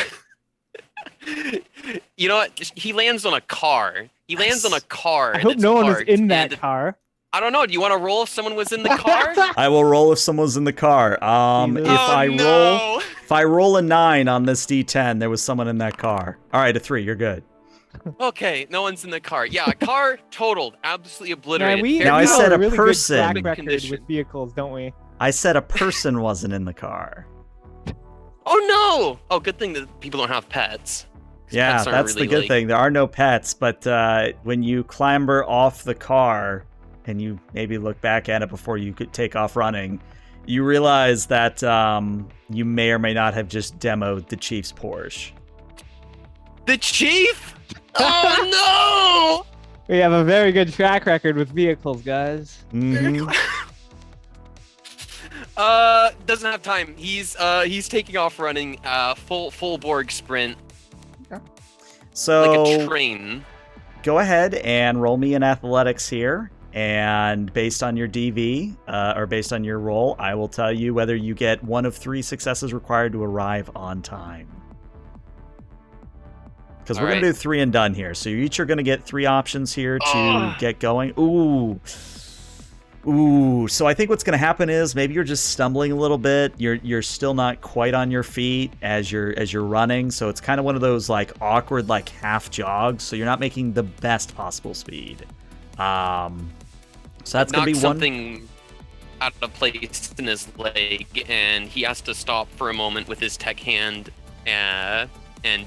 You know what? He lands on a car. I hope no one was in that car. I don't know. Do you want to roll if someone was in the car? I will roll if someone's in the car. If I roll a 9 on this D10, there was someone in that car. All right, a 3. You're good. Okay, no one's in the car. Yeah, car totaled, absolutely obliterated. Now I said a really person. Good track record with vehicles, don't we? I said a person wasn't in the car. Oh no! Oh, good thing that people don't have pets. Yeah, that's really the good thing. There are no pets, but when you clamber off the car and you maybe look back at it before you could take off running, you realize that you may or may not have just demoed the Chief's Porsche. The Chief? Oh no! We have a very good track record with vehicles, guys. Doesn't have time. He's taking off running, full Borg sprint. Okay. So like a train. Go ahead and roll me in athletics here, and based on your DV or based on your roll, I will tell you whether you get 1 of 3 successes required to arrive on time. Because we're going to do 3 and done here. So you each are going to get 3 options here to get going. Ooh. So I think what's going to happen is maybe you're just stumbling a little bit. You're still not quite on your feet as you're running. So it's kind of one of those like awkward like half jogs. So you're not making the best possible speed. So that's going to be something out of place in his leg, and he has to stop for a moment with his tech hand and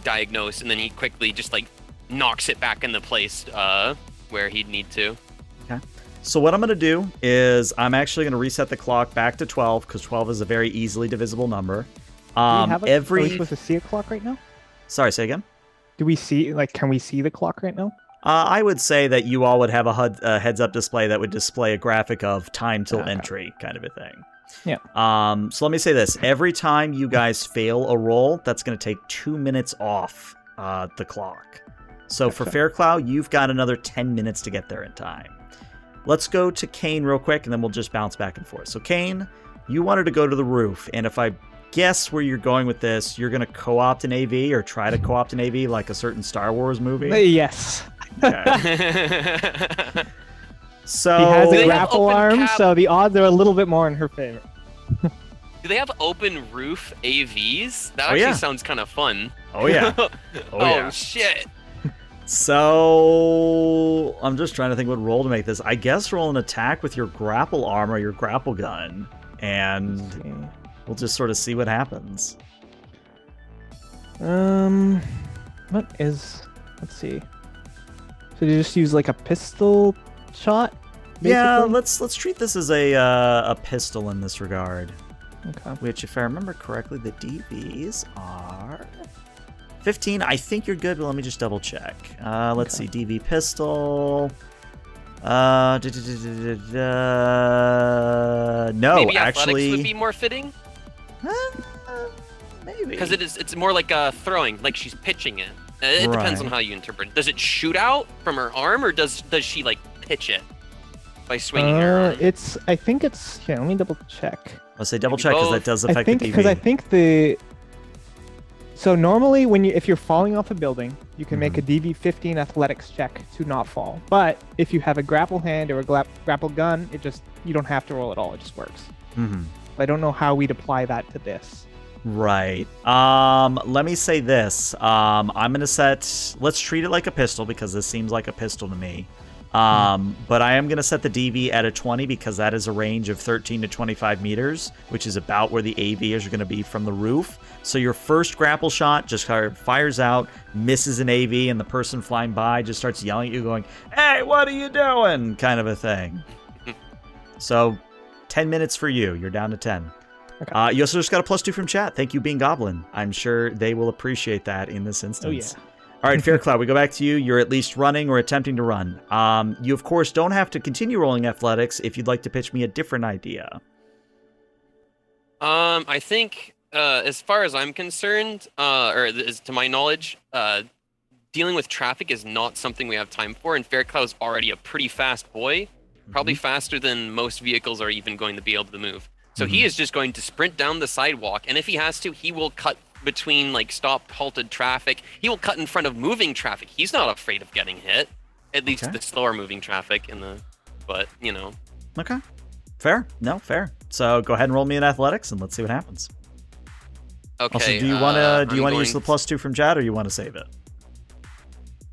diagnose, and then he quickly just like knocks it back into place where he'd need to. Okay. So what I'm going to do is I'm actually going to reset the clock back to 12 because 12 is a very easily divisible number. Are we supposed to see a clock right now? Sorry, say again? Do we see, like, can we see the clock right now? I would say that you all would have a heads-up display that would display a graphic of time till entry kind of a thing. Yeah. So let me say this. Every time you guys fail a roll, that's going to take 2 minutes off the clock. So for Fairclough, you've got another 10 minutes to get there in time. Let's go to Kaine real quick, and then we'll just bounce back and forth. So Kaine, you wanted to go to the roof, and if I guess where you're going with this, you're going to co-opt an AV or try to co-opt an AV like a certain Star Wars movie? Yes. Okay. So He has they a have grapple open arm, cap- so the odds are a little bit more in her favor. Do they have open roof AVs? That Oh, actually yeah. sounds kind of fun. Oh, yeah. Oh, yeah. shit. So I'm just trying to think what roll to make this. I guess roll an attack with your grapple arm or your grapple gun, and Okay. we'll just sort of see what happens. What is? Let's see. So you just use like a pistol shot? Yeah, basically? let's treat this as a pistol in this regard. Okay. Which, if I remember correctly, the DVs are 15. I think you're good, but let me just double check. Let's see, DV pistol. No, Maybe athletics actually, would be more fitting? maybe Because it's more like throwing, like she's pitching it. It depends on Right. how you interpret it. Does it shoot out from her arm, or does she like pitch it by swinging her arm? I think it's. Here, let me double check. I'll say double Maybe check because that both. does I affect think the DV. because I think So normally, if you're falling off a building, you can make a DV15 athletics check to not fall. But if you have a grapple hand or a grapple gun, you don't have to roll at all. It just works. Mhm. I don't know how we'd apply that to this. Right. Let me say this. I'm gonna let's treat it like a pistol because this seems like a pistol to me. But I am gonna set the DV at a 20 because that is a range of 13 to 25 meters, which is about where the AVs are gonna be from the roof. So your first grapple shot just kind of fires out, misses an AV, and the person flying by just starts yelling at you, going, "Hey, what are you doing?" kind of a thing. So 10 minutes for you. You're down to 10. Okay. You also just got a +2 from chat. Thank you, Being Goblin. I'm sure they will appreciate that in this Oh instance. yeah. All right, Faircloud, we go back to you. You're at least running or attempting to run. You, of course, don't have to continue rolling athletics if you'd like to pitch me a different idea. I think, as far as I'm concerned, as to my knowledge, dealing with traffic is not something we have time for, and Faircloud's already a pretty fast boy, probably faster than most vehicles are even going to be able to move. So he is just going to sprint down the sidewalk, and if he has to, he will cut between like stopped, halted traffic. He will cut in front of moving traffic. He's not afraid of getting hit, at least Okay. the slower moving traffic but Okay. Fair. No, fair. So go ahead and roll me in athletics, and let's see what happens. Okay. Also, do you want to I'm use the +2 from chat, or you want to save it?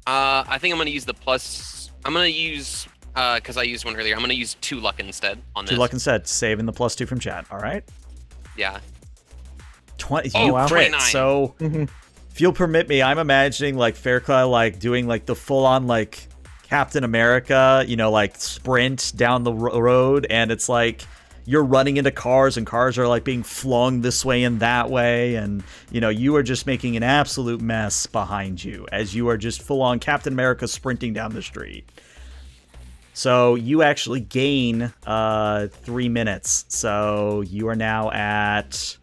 I think I'm going to use the plus. I'm going to use, because I used one earlier, I'm going to use 2 luck instead on this. 2 luck instead, saving the +2 from chat. All right. Yeah. 20. Oh, You wow. crit. 29. So, if you'll permit me, I'm imagining like Faircloud like doing like the full-on like Captain America, like sprint down the road, and it's like you're running into cars, and cars are like being flung this way and that way, and you are just making an absolute mess behind you as you are just full-on Captain America sprinting down the street. So you actually gain 3 minutes. So you are now at,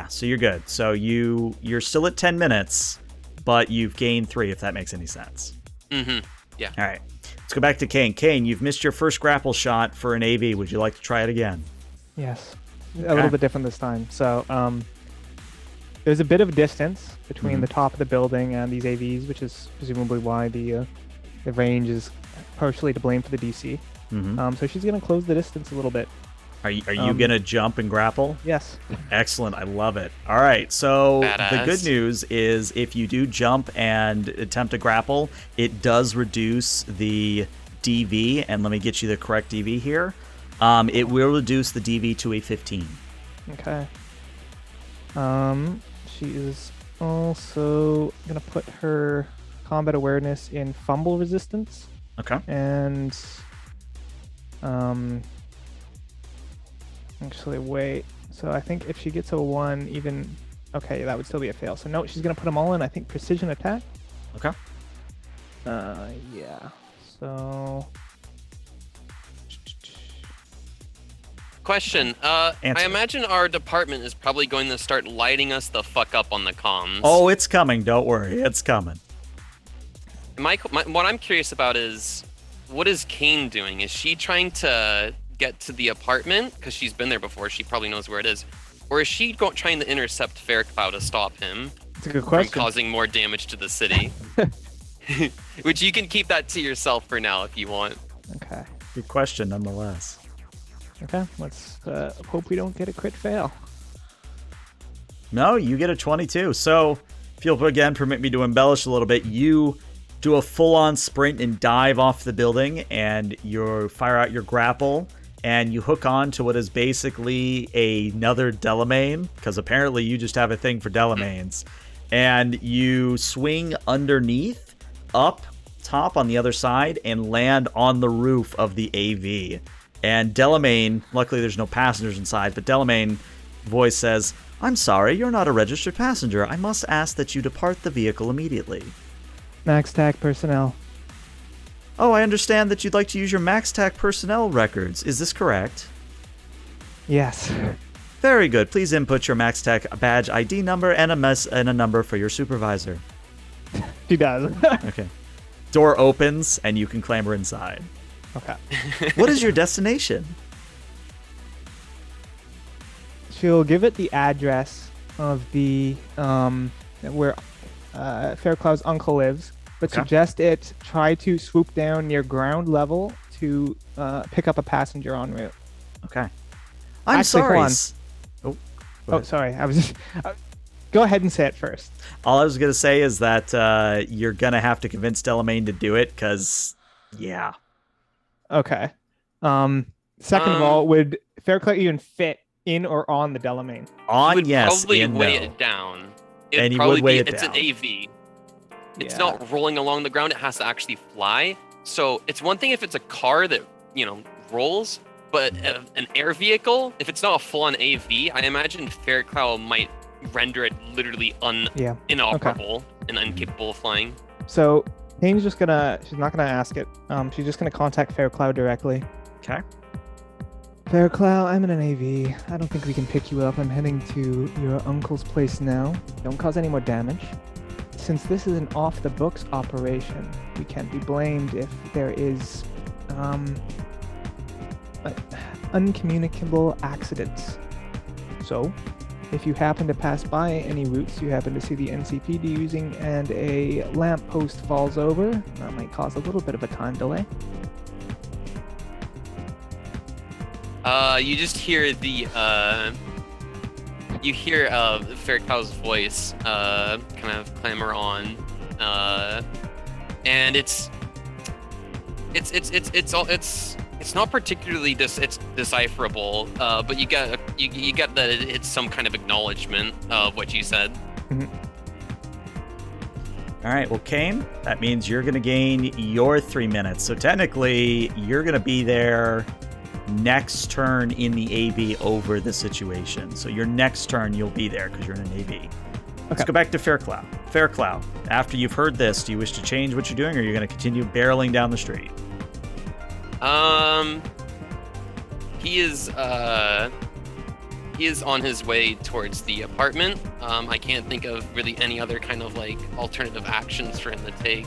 so you're good. So you're still at 10 minutes, but you've gained 3, if that makes any sense. Yeah. All right. Let's go back to Kaine. Kaine, you've missed your first grapple shot for an AV. Would you like to try it again? Yes. A little bit different this time. So there's a bit of distance between the top of the building and these AVs, which is presumably why the range is partially to blame for the DC. So she's going to close the distance a little bit. Are you going to jump and grapple? Yes. Excellent. I love it. All right. So the Badass. good news is if you do jump and attempt to grapple, it does reduce the DV. And let me get you the correct DV here. It will reduce the DV to a 15. Okay. She is also going to put her combat awareness in fumble resistance. Okay. And actually wait, so I think if she gets a 1 even, okay, that would still be a fail. So no, she's gonna put them all in, I think, precision attack. Okay. Yeah, so Question. I Answer. imagine our department is probably going to start lighting us the fuck up on the comms. Oh, it's coming. Don't worry. It's coming. What I'm curious about is, what is Kaine doing? Is she trying to get to the apartment? Because she's been there before. She probably knows where it is. Or is she trying to intercept Fairclough to stop him It's a good from question. causing more damage to the city? Which you can keep that to yourself for now if you want. Okay. Good question, nonetheless. Okay. Let's hope we don't get a crit fail. No, you get a 22. So, if you'll again permit me to embellish a little bit, you do a full-on sprint and dive off the building, and you fire out your grapple, and you hook on to what is basically another Delamain, because apparently you just have a thing for Delamains, and you swing underneath, up top on the other side, and land on the roof of the AV. And Delamain, luckily there's no passengers inside, but Delamain voice says, "I'm sorry, you're not a registered passenger. I must ask that you depart the vehicle immediately." MAXTAC personnel. Oh, I understand that you'd like to use your MAXTAC personnel records. Is this correct? Yes. Very good. Please input your MAXTAC badge ID number and a number for your supervisor. She does. Okay. Door opens and you can clamber inside. Okay. What is your destination? She'll give it the address of the where Fairclough's uncle lives, but Okay. suggest it try to swoop down near ground level to pick up a passenger en route. Okay. I'm Actually, sorry. hold on. Oh, go Oh, ahead. sorry. I was just. Go ahead and say it first. All I was going to say is that you're going to have to convince Delamain to do it because, yeah. Okay. Second of all, would Fairclough even fit in or on the Delamain? On, would yes, probably in, weigh no. it down. And It'd he probably would weigh be, it it's down. an AV. It's Yeah. not rolling along the ground. It has to actually fly. So it's one thing if it's a car that, rolls, but an air vehicle, if it's not a full-on AV, I imagine Fairclough might render it literally Yeah. inoperable and incapable of flying. So Kaine's just gonna. She's not gonna ask it. She's just gonna contact Fairclough directly. Okay. Fairclough, I'm in an AV. I don't think we can pick you up. I'm heading to your uncle's place now. Don't cause any more damage. Since this is an off-the-books operation, we can't be blamed if there is uncommunicable accidents. So, if you happen to pass by any routes you happen to see the NCPD using and a lamppost falls over, that might cause a little bit of a time delay. You just hear Fairclough's voice kind of clamor on, and it's not particularly it's decipherable, but you get that it's some kind of acknowledgement of what you said. All right. Well, Kaine, that means you're going to gain your 3 minutes. So technically, you're going to be there next turn in the AV over the situation. So your next turn, you'll be there because you're in an AV. Let's go back to Fairclough. Fairclough, after you've heard this, do you wish to change what you're doing, or are you going to continue barreling down the street? He is on his way towards the apartment. I can't think of really any other kind of alternative actions for him to take.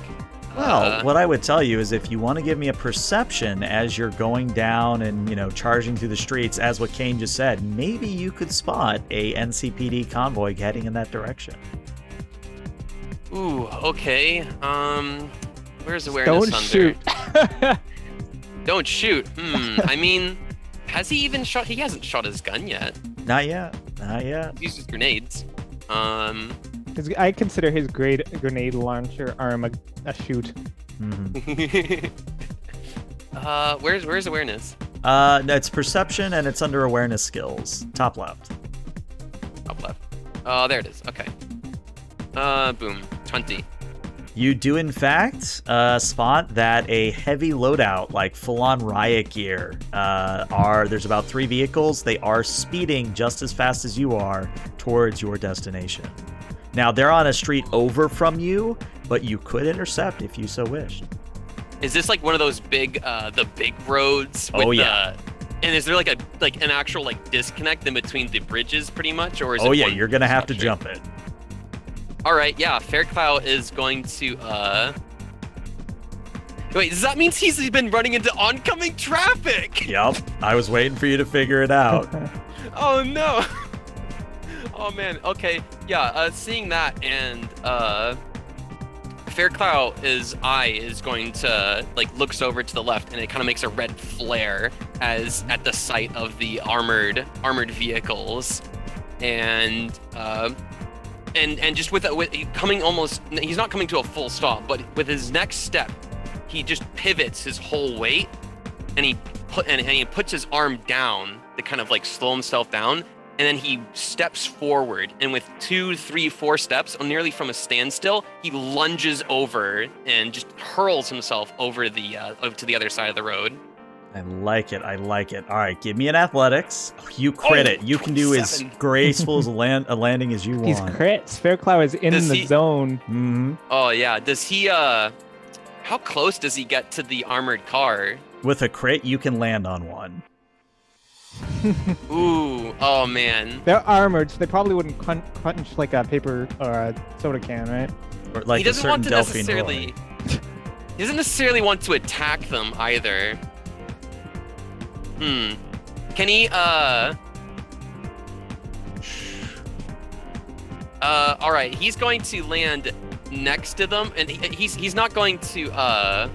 Well, what I would tell you is if you want to give me a perception as you're going down and, charging through the streets, as what Kaine just said, maybe you could spot a NCPD convoy heading in that direction. Ooh, okay. Where's awareness Don't under? shoot. Don't shoot. I mean, has he even shot? He hasn't shot his gun yet. Not yet. Not yet. He uses grenades. I consider his grenade launcher arm a shoot. Mm-hmm. Where's awareness? No, it's perception and it's under awareness skills. Top left. Up left. Oh, there it is. Okay. Boom. 20. You do, in fact, spot that a heavy loadout, like full-on riot gear, there's about 3 vehicles. They are speeding just as fast as you are towards your destination. Now, they're on a street over from you, but you could intercept if you so wished. Is this like one of those big, the big roads? With and is there an actual disconnect in between the bridges, pretty much, or is it? Oh yeah, you're gonna have to structure? jump it. All right, yeah. Fairclough is going to Wait, does that mean he's been running into oncoming traffic? Yep, I was waiting for you to figure it out. Oh no. Oh man. Okay. Yeah. Seeing that, and Fairclough eye is going to looks over to the left, and it kind of makes a red flare as at the sight of the armored vehicles, and just with coming almost, he's not coming to a full stop, but with his next step, he just pivots his whole weight, and he puts his arm down to kind of slow himself down. And then he steps forward, and with 2, 3, 4 steps, nearly from a standstill, he lunges over and just hurls himself over to the other side of the road. I like it. I like it. All right, give me an athletics. Oh, you crit it. You can do as graceful as a landing as you want. He's crits. Fairclough is in the zone. Mm-hmm. Oh yeah. Does he? How close does he get to the armored car? With a crit, you can land on one. Ooh, oh man. They're armored, so they probably wouldn't crunch like a paper or a soda can, right? Or like he doesn't want to Delphine necessarily. He doesn't necessarily want to attack them either. Can he? All right. He's going to land next to them, and he's not going to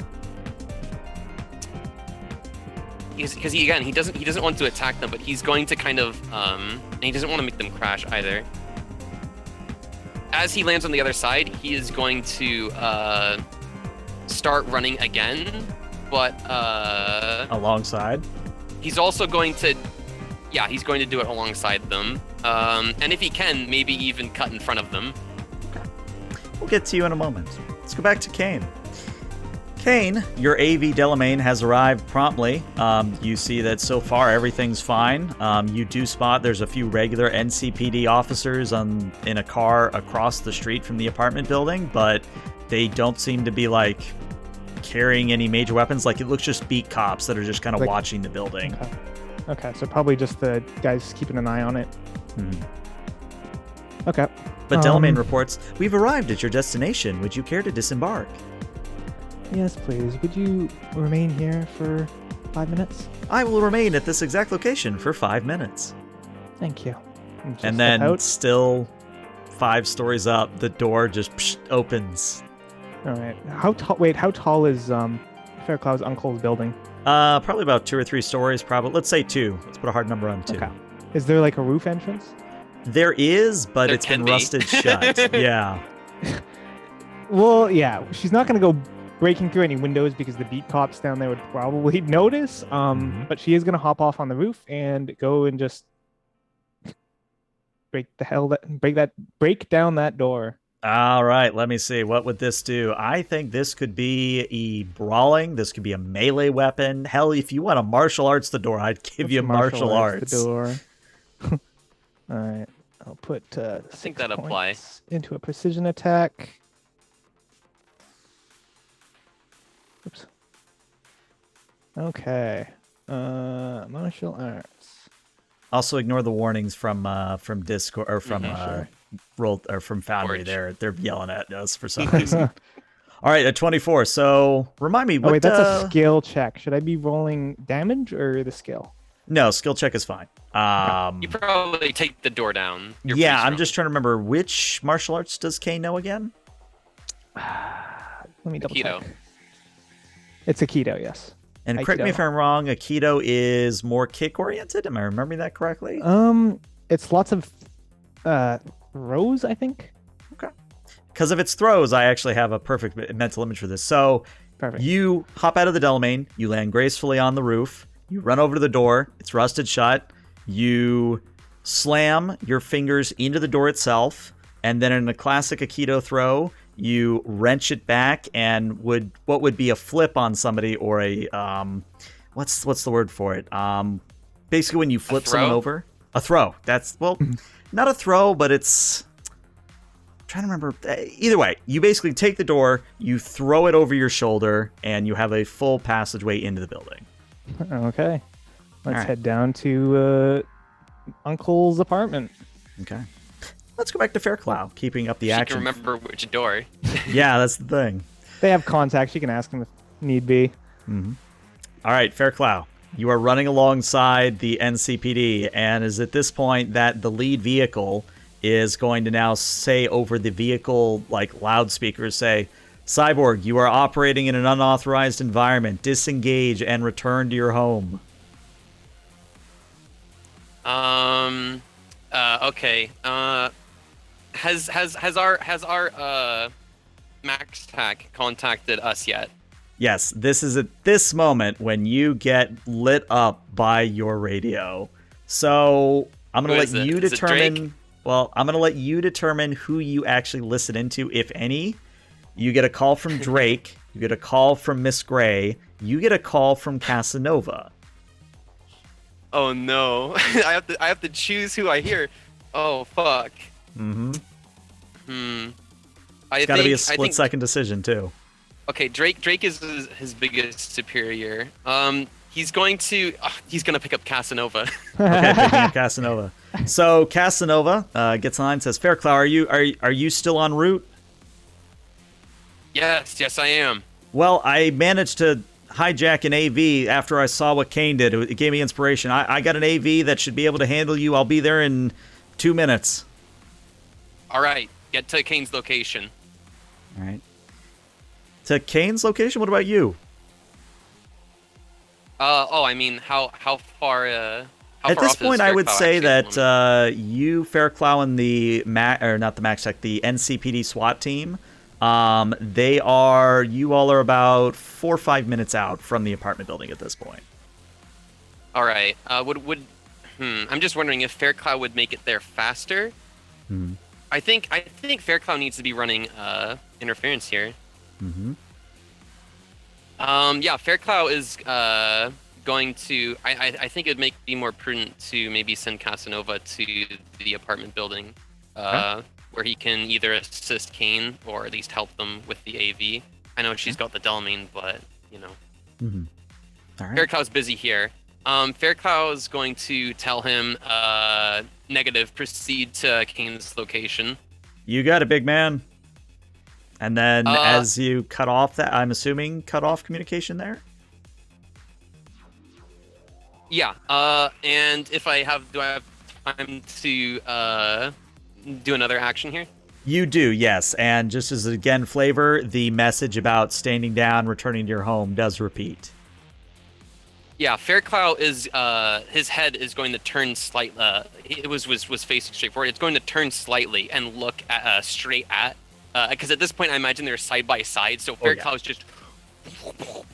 because he doesn't want to attack them, but he's going to kind of and he doesn't want to make them crash either. As he lands on the other side, he is going to start running again, but alongside. He's also going to, he's going to do it alongside them, and if he can, maybe even cut in front of them. Okay. We'll get to you in a moment. Let's go back to Kaine. Kaine, your AV Delamain has arrived promptly. You see that so far everything's fine. You do spot there's a few regular NCPD officers in a car across the street from the apartment building, but they don't seem to be carrying any major weapons. It looks just beat cops that are just kind of watching the building. Okay, so probably just the guys keeping an eye on it. Okay. But Delamain reports, "We've arrived at your destination. Would you care to disembark?" Yes, please. Would you remain here for 5 minutes? I will remain at this exact location for 5 minutes. Thank you. And then, still 5 stories up, the door just opens. All right. How tall is Fairclough's uncle's building? Probably about 2 or 3 stories. Probably. Let's say 2. Let's put a hard number on 2. Okay. Is there a roof entrance? There is, but There it's can been be. rusted shut. Yeah. Well, yeah. She's not going to go breaking through any windows because the beat cops down there would probably notice. But she is going to hop off on the roof and go and just break down that door. All right, let me see. What would this do? I think this could be a brawling. This could be a melee weapon. Hell, if you want to martial arts the door, I'd give you martial arts. The door. All right. I'll put I think that applies into a precision attack. Oops. Okay. Martial arts. Also, ignore the warnings from Discord or from Sure. Roll or from Foundry. Forge. They're yelling at us for some reason. All right, a 24. So remind me. What, wait, that's a skill check. Should I be rolling damage or the skill? No, skill check is fine. You probably take the door down. You're Yeah, pretty I'm strong. just trying to remember which martial arts does Kaine know again? Let me double Aikido. check. It's Aikido, yes. And correct me if Aikido. I'm wrong. Aikido is more kick oriented. Am I remembering that correctly? It's lots of rows, I think. Okay. Because if it's throws, I actually have a perfect mental image for this. So Perfect. you hop out of the Delamain, you land gracefully on the roof, you run over to the door, it's rusted shut, you slam your fingers into the door itself, and then in a classic Aikido throw, you wrench it back and what would be a flip on somebody or a what's the word for it? Basically when you flip someone over. A throw. That's not a throw, but it's I'm trying to remember. Either way, you basically take the door, you throw it over your shoulder, and you have a full passageway into the building. Okay. Let's right. head down to Uncle's apartment. Okay. Let's go back to Fairclough, keeping up the She action. can remember which door. Yeah, that's the thing. They have contacts. You can ask them need be. All right, Fairclough. You are running alongside the NCPD, and is at this point that the lead vehicle is going to now say over the vehicle, like loudspeakers, say, Cyborg, you are operating in an unauthorized environment. Disengage and return to your home. Okay. Has our MAXTAC contacted us yet? Yes, this is at this moment when you get lit up by your radio. So I'm going to let you determine. Well, I'm going to let you determine who you actually listen into, if any. You get a call from Drake. You get a call from Miss Gray. You get a call from Casanova. Oh no! I have to choose who I hear. Oh fuck. It's got to be a split-second decision too. Okay, Drake is his biggest superior. He's gonna pick up Casanova. Okay, picking up Casanova. So Casanova gets on and says, Fairclough, are you still en route? Yes, I am. Well, I managed to hijack an AV after I saw what Kaine did. It gave me inspiration. I got an AV that should be able to handle you. I'll be there in 2 minutes. All right, get to Kaine's location. All right. To Kaine's location? What about you? I mean, how far? At this point, I would say that you, Fairclough, and the not the MAXTAC, the NCPD SWAT team, you all are about 4 or 5 minutes out from the apartment building at this point. All right. I'm just wondering if Fairclough would make it there faster. I think Fairclough needs to be running interference here. Yeah, Fairclough is going to. I think it'd be more prudent to maybe send Casanova to the apartment building, where he can either assist Kaine or at least help them with the AV. I know she's got the Delmine, but you know. All right. Fairclough's busy here. Fairclough is going to tell him negative. Proceed to Kaine's location. You got it, big man. And then as you cut off that, I'm assuming cut off communication there? Yeah. And do I have time to do another action here? You do, yes. And just as again flavor, the message about standing down, returning to your home does repeat. Yeah, Fairclough is his head is going to turn slightly. It was facing straight forward. It's going to turn slightly and look at, straight at. Because at this point, I imagine they're side by side. So Fairclough's just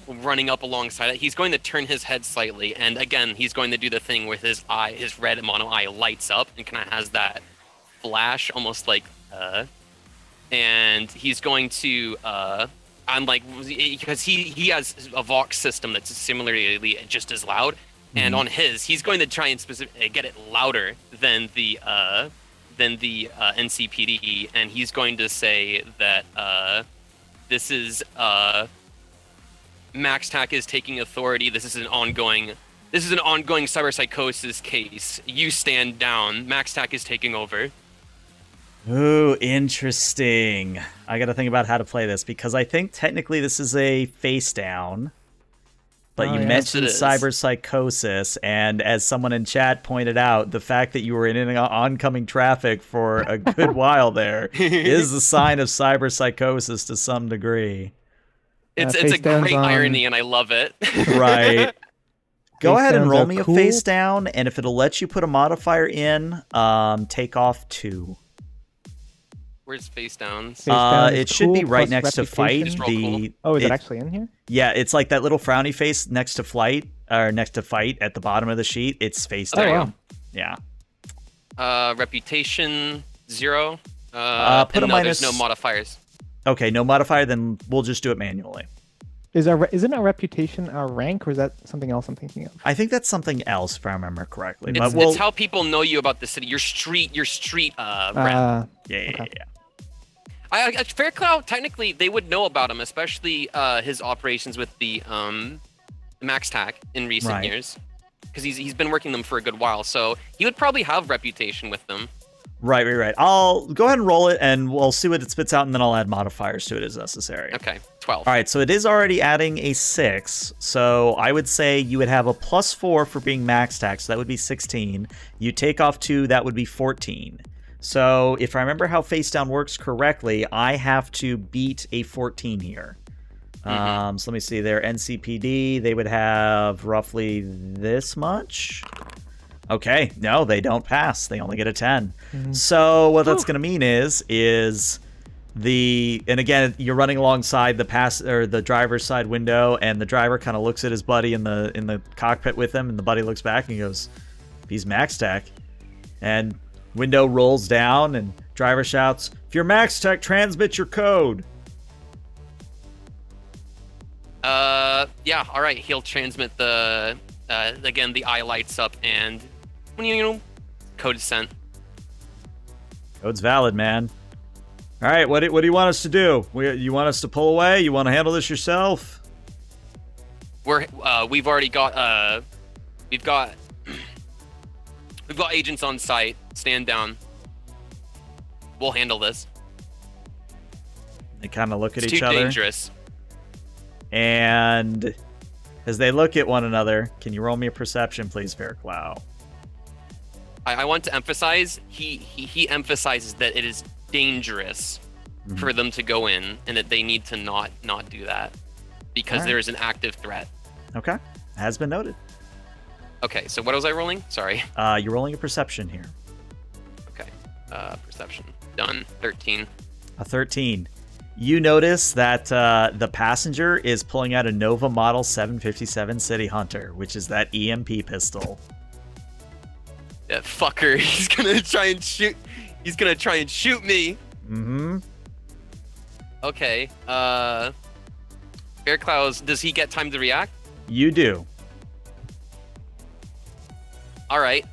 running up alongside it. He's going to turn his head slightly, and again, he's going to do the thing with his eye, his red mono eye lights up and kind of has that flash, almost like. And he's going to. Because he has a Vox system that's similarly just as loud, and on he's going to try and get it louder than the NCPD, and he's going to say that this is MAXTAC is taking authority. This is an ongoing cyberpsychosis case. You stand down. MAXTAC is taking over. Ooh, interesting. I gotta think about how to play this, because I think technically this is a face down. But you mentioned cyberpsychosis, and as someone in chat pointed out, the fact that you were in oncoming traffic for a good while there is a sign of cyberpsychosis to some degree. It's a great irony, and I love it. Right. Go ahead and roll me a face down, and if it'll let you put a modifier in, take off 2. Where's face down? It should be right next to fight. Is it actually in here? Yeah, it's like that little frowny face next to fight at the bottom of the sheet. It's face down. Yeah. Reputation 0. Put a minus. There's no modifiers. Okay, no modifier. Then we'll just do it manually. Isn't our reputation our rank, or is that something else I'm thinking of? I think that's something else, if I remember correctly. It's how people know you about the city. Your street rep. Yeah. Fairclough, technically, they would know about him, especially his operations with the MAXTAC in recent years, because he's been working them for a good while. So he would probably have reputation with them. Right. I'll go ahead and roll it, and we'll see what it spits out, and then I'll add modifiers to it as necessary. Okay. 12. All right, so it is already adding a 6. So I would say you would have a +4 for being MAXTAC, so that would be 16. You take off 2, that would be 14. So if I remember how Face Down works correctly, I have to beat a 14 here. So let me see. Their NCPD, they would have roughly this much. Okay, no, they don't pass. They only get a 10. So what that's going to mean is and again, you're running alongside the driver's side window, and the driver kind of looks at his buddy in the cockpit with him, and the buddy looks back and he goes, "He's MAXTAC." And window rolls down, and driver shouts, "If you're MAXTAC, transmit your code." Yeah, all right. He'll transmit again, the eye lights up, and code is sent. Code's valid, man. All right, what do you want us to do? You want us to pull away? You want to handle this yourself? We've already got we've got agents on site. Stand down. We'll handle this. They kind of look at It's each too other. dangerous. And as they look at one another, can you roll me a perception, please, Fairclough? I want to emphasize he emphasizes that it is dangerous for them to go in, and that they need to not do that because there is an active threat. Okay, has been noted. Okay, so what was I rolling? Sorry. You're rolling a perception here. Okay, perception done. 13. A 13. You notice that the passenger is pulling out a Nova Model 757 City Hunter, which is that EMP pistol. That fucker, he's gonna try and shoot. He's gonna try and shoot me. Okay. Fairclough, does he get time to react? You do. All right.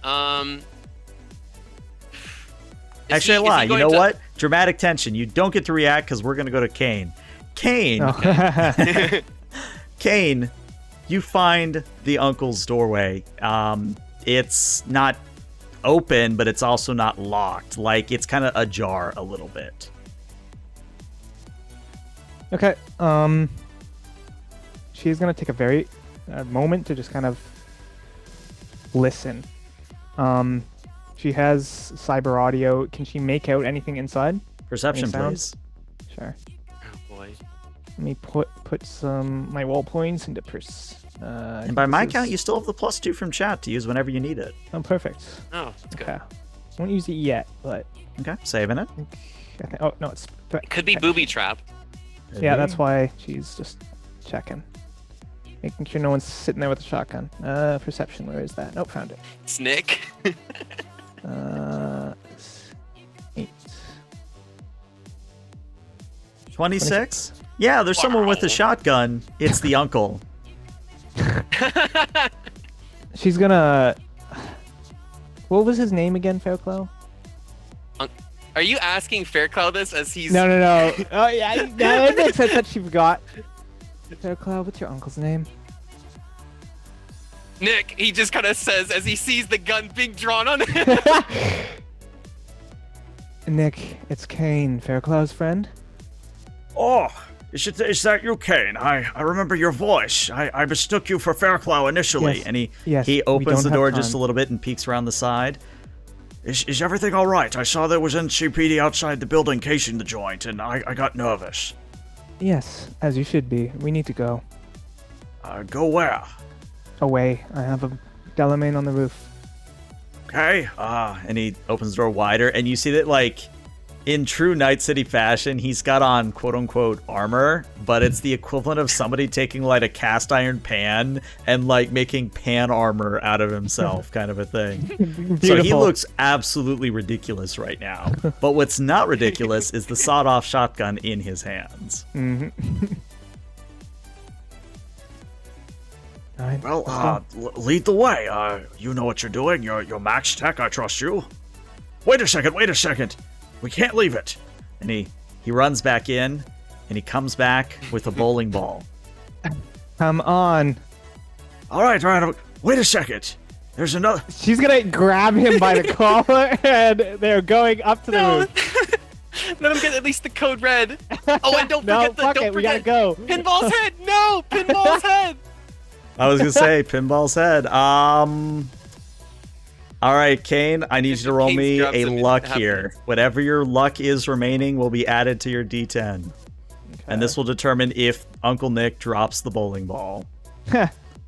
Actually, I lie. You know what? Dramatic tension. You don't get to react because we're going to go to Kaine. Kaine. Oh. Kaine, you find the uncle's doorway. It's not open, but it's also not locked. Like, it's kind of ajar a little bit. Okay. She's gonna take a very moment to just kind of listen. She has cyber audio. Can she make out anything inside? Perception, Any sounds? please. Sure. Oh boy. Let me put some my wall points into And by my count, you still have the +2 from chat to use whenever you need it. Oh, perfect. Oh, that's good. Okay. Won't use it yet, but Okay, saving it. I think. Oh no, it's. It could be booby trapped. Yeah, that's why she's just checking, making sure no one's sitting there with a shotgun. Perception. Where is that? Nope, found it. Snick. 8. 26? Yeah, there's someone with a shotgun. It's the uncle. She's gonna. What was his name again, Fairclough? Are you asking Fairclough this as he's... No. Oh yeah, it makes sense that she forgot. Fairclough, what's your uncle's name? Nick, he just kind of says as he sees the gun being drawn on him. Nick, it's Kaine, Fairclough's friend. Oh, is that you, Kaine? I remember your voice. I mistook you for Fairclough initially. Yes. And he Yes, we opens the don't door have just a time. little bit and peeks around the side. Is everything all right? I saw there was NCPD outside the building casing the joint, and I got nervous. Yes, as you should be. We need to go. Go where? Away. I have a Delamain on the roof. Okay. And he opens the door wider, and you see that, like, in true Night City fashion, he's got on quote-unquote armor, but it's the equivalent of somebody taking, like, a cast iron pan and, like, making pan armor out of himself, kind of a thing. So he Beautiful. looks absolutely ridiculous right now. But what's not ridiculous is the sawed-off shotgun in his hands. Mm-hmm. All right, Well, let's go. lead the way. You know what you're doing. You're MAXTAC. I trust you. Wait a second. We can't leave it. And he runs back in, and he comes back with a bowling ball. Come on. All right. Wait a second. There's another. She's gonna grab him by the collar, and they're going up to the roof. Let him get at least the code red. Oh, and don't No, forget the fuck don't it, we forget gotta go. Pinball's head. No, Pinball's head. I was gonna say Pinball's head. All right, Kaine, I need you If to roll Kaine's me grabs a him, it luck happens. here. Whatever your luck is remaining will be added to your D10. And this will determine if Uncle Nick drops the bowling ball.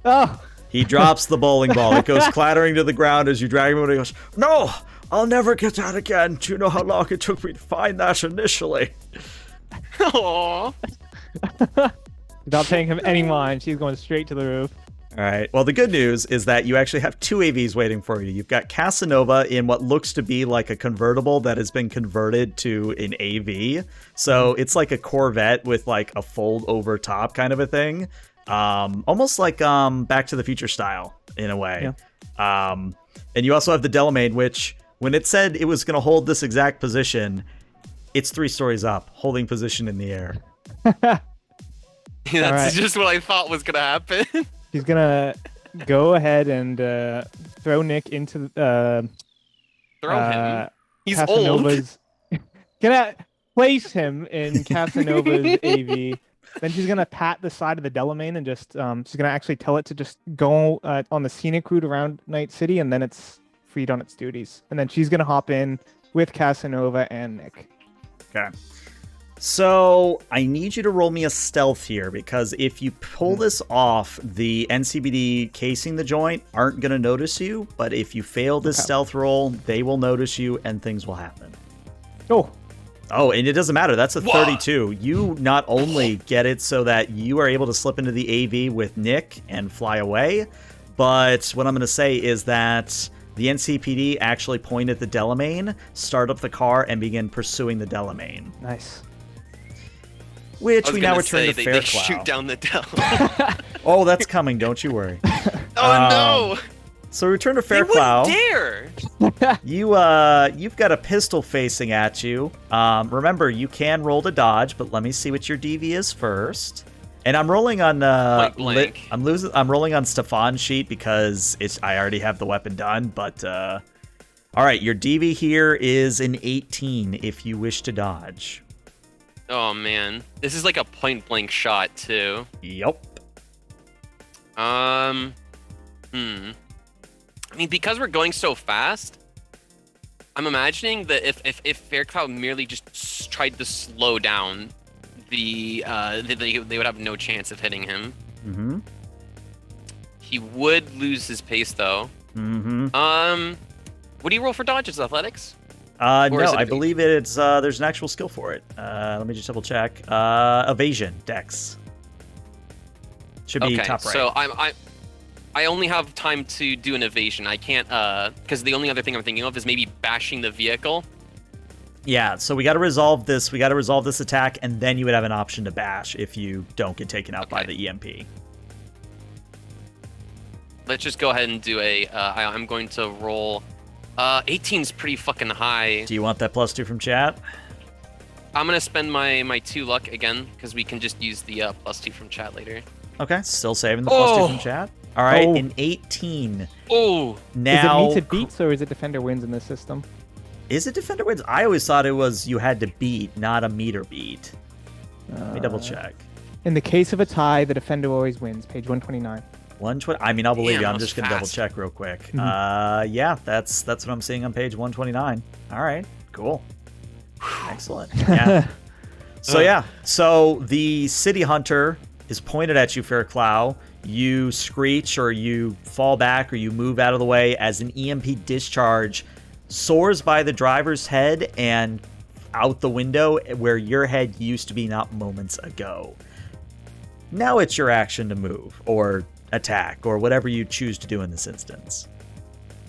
Oh, He drops the bowling ball. It goes clattering to the ground as you drag him, and he goes, "No, I'll never get that again. Do you know how long it took me to find that initially?" Aww. without paying him any mind, she's going straight to the roof. All right. Well, the good news is that you actually have two AVs waiting for you. You've got Casanova in what looks to be like a convertible that has been converted to an AV. So it's like a Corvette with like a fold over top kind of a thing. Almost like Back to the Future style in a way. Yeah. And you also have the Delamain, which when it said it was going to hold this exact position, it's 3 stories up, holding position in the air. That's right. just what I thought was gonna happen. She's gonna go ahead and throw Nick into Throw him. He's old. Casanova's. Gonna place him in Casanova's AV. Then she's gonna pat the side of the Delamain and just she's gonna actually tell it to just go on the scenic route around Night City, and then it's freed on its duties. And then she's gonna hop in with Casanova and Nick. Okay. So I need you to roll me a stealth here, because if you pull this off, the NCBD casing the joint aren't going to notice you. But if you fail this stealth roll, they will notice you and things will happen. Oh, and it doesn't matter. That's a 32. You not only get it so that you are able to slip into the AV with Nick and fly away, but what I'm going to say is that the NCPD actually point at the Delamain, start up the car, and begin pursuing the Delamain. Nice. Which we now return to they Fairclough. shoot down the Del. Oh, that's coming. Don't you worry. Oh no! So we return to They Fairclough. wouldn't dare. You've got a pistol facing at you. Remember, you can roll to dodge, but let me see what your DV is first. And I'm rolling on Point blank. I'm rolling on Stefan's sheet because I already have the weapon done. But all right, your DV here is an 18 if you wish to dodge. Oh man, this is like a point blank shot too. Yup. I mean, because we're going so fast, I'm imagining that if Fairclough merely just tried to slow down, they would have no chance of hitting him. Mm-hmm. He would lose his pace though. Mm-hmm. Would he roll for dodges, athletics? No, Or is it I evasion? believe it's there's an actual skill for it. Let me just double check. Evasion, Dex. Should be top right. So I only have time to do an evasion. I can't because the only other thing I'm thinking of is maybe bashing the vehicle. Yeah, so we got to resolve this. We got to resolve this attack, and then you would have an option to bash if you don't get taken out by the EMP. Let's just go ahead and do I'm going to roll. 18's pretty fucking high. Do you want that +2 from chat? I'm gonna spend my 2 luck again because we can just use the +2 from chat later. Okay, still saving the +2 from chat. All right, an 18. Oh, Now, is it meets it beats or is it defender wins in this system? Is it defender wins? I always thought it was you had to beat, not a meter beat. Let me double check. In the case of a tie, the defender always wins. Page 129. 120. I mean, I'll believe Damn, you. that I'm was just gonna double fast. check real quick. Yeah, that's what I'm seeing on page 129. All right, cool, excellent. Yeah. So the city hunter is pointed at you, Fairclough. You screech or you fall back or you move out of the way as an EMP discharge soars by the driver's head and out the window where your head used to be not moments ago. Now it's your action to move or attack or whatever you choose to do in this instance.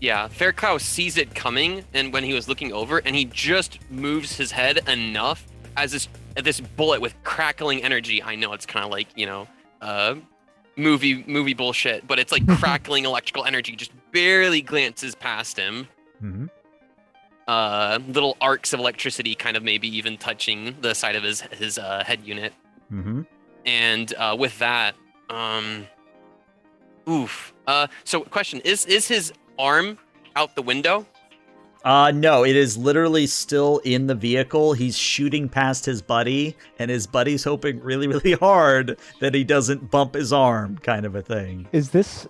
yeah. Fairclough sees it coming, and when he was looking over, and he just moves his head enough as this bullet with crackling energy. I know it's kind of like movie bullshit, but it's like crackling electrical energy just barely glances past him. Mm-hmm. Little arcs of electricity kind of maybe even touching the side of his head unit. Mm-hmm. And with that, so question, is his arm out the window? No, it is literally still in the vehicle. He's shooting past his buddy, and his buddy's hoping really, really hard that he doesn't bump his arm, kind of a thing. Is this?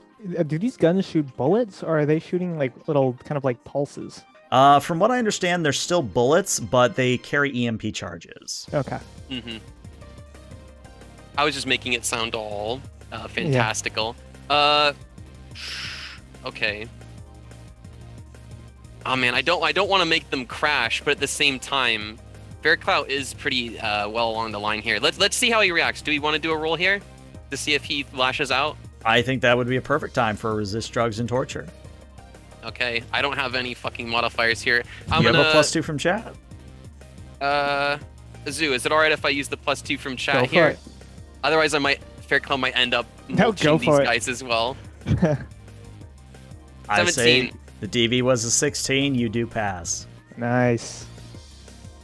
Do these guns shoot bullets, or are they shooting like little kind of like pulses? From what I understand, they're still bullets, but they carry EMP charges. Okay. Mm-hmm. I was just making it sound all fantastical. Okay. Oh man, I don't want to make them crash, but at the same time, Fairclough is pretty well along the line here. Let's see how he reacts. Do we want to do a roll here to see if he lashes out? I think that would be a perfect time for resist drugs and torture. Okay, I don't have any fucking modifiers here. You have a +2 from chat. Zoo, is it alright if I use the +2 from chat Go for here? it. Otherwise, Fairclough might end up No, mulching go these for it. guys as well. I say 17. the DV was a 16. You do pass. Nice.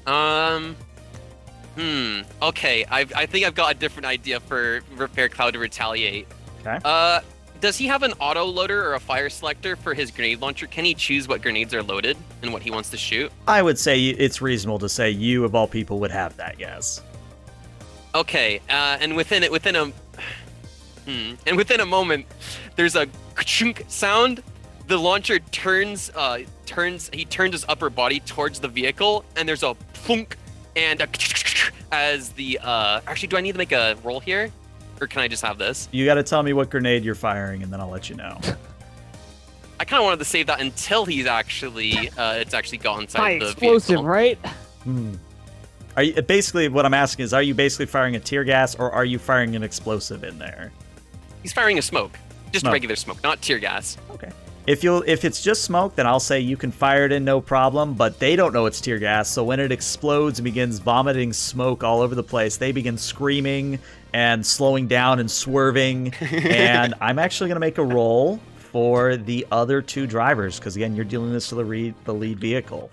Okay, I think I've got a different idea for Fairclough to retaliate. Okay. Does he have an auto loader or a fire selector for his grenade launcher? Can he choose what grenades are loaded and what he wants to shoot? I would say it's reasonable to say you, of all people, would have that, yes. Okay, and within a moment, there's a chunk sound. The launcher turns his upper body towards the vehicle, and there's a plunk and a as the actually, do I need to make a roll here? Or can I just have this? You got to tell me what grenade you're firing, and then I'll let you know. I kind of wanted to save that until he's actually it's actually got inside High the explosive, vehicle. right? Are you basically what I'm asking is, are you basically firing a tear gas, or are you firing an explosive in there? He's firing a smoke, just Smoke. regular smoke, not tear gas. Okay. If it's just smoke, then I'll say you can fire it in, no problem, but they don't know it's tear gas, so when it explodes and begins vomiting smoke all over the place, they begin screaming and slowing down and swerving, and I'm actually going to make a roll for the other two drivers, because again, you're dealing this to the lead vehicle.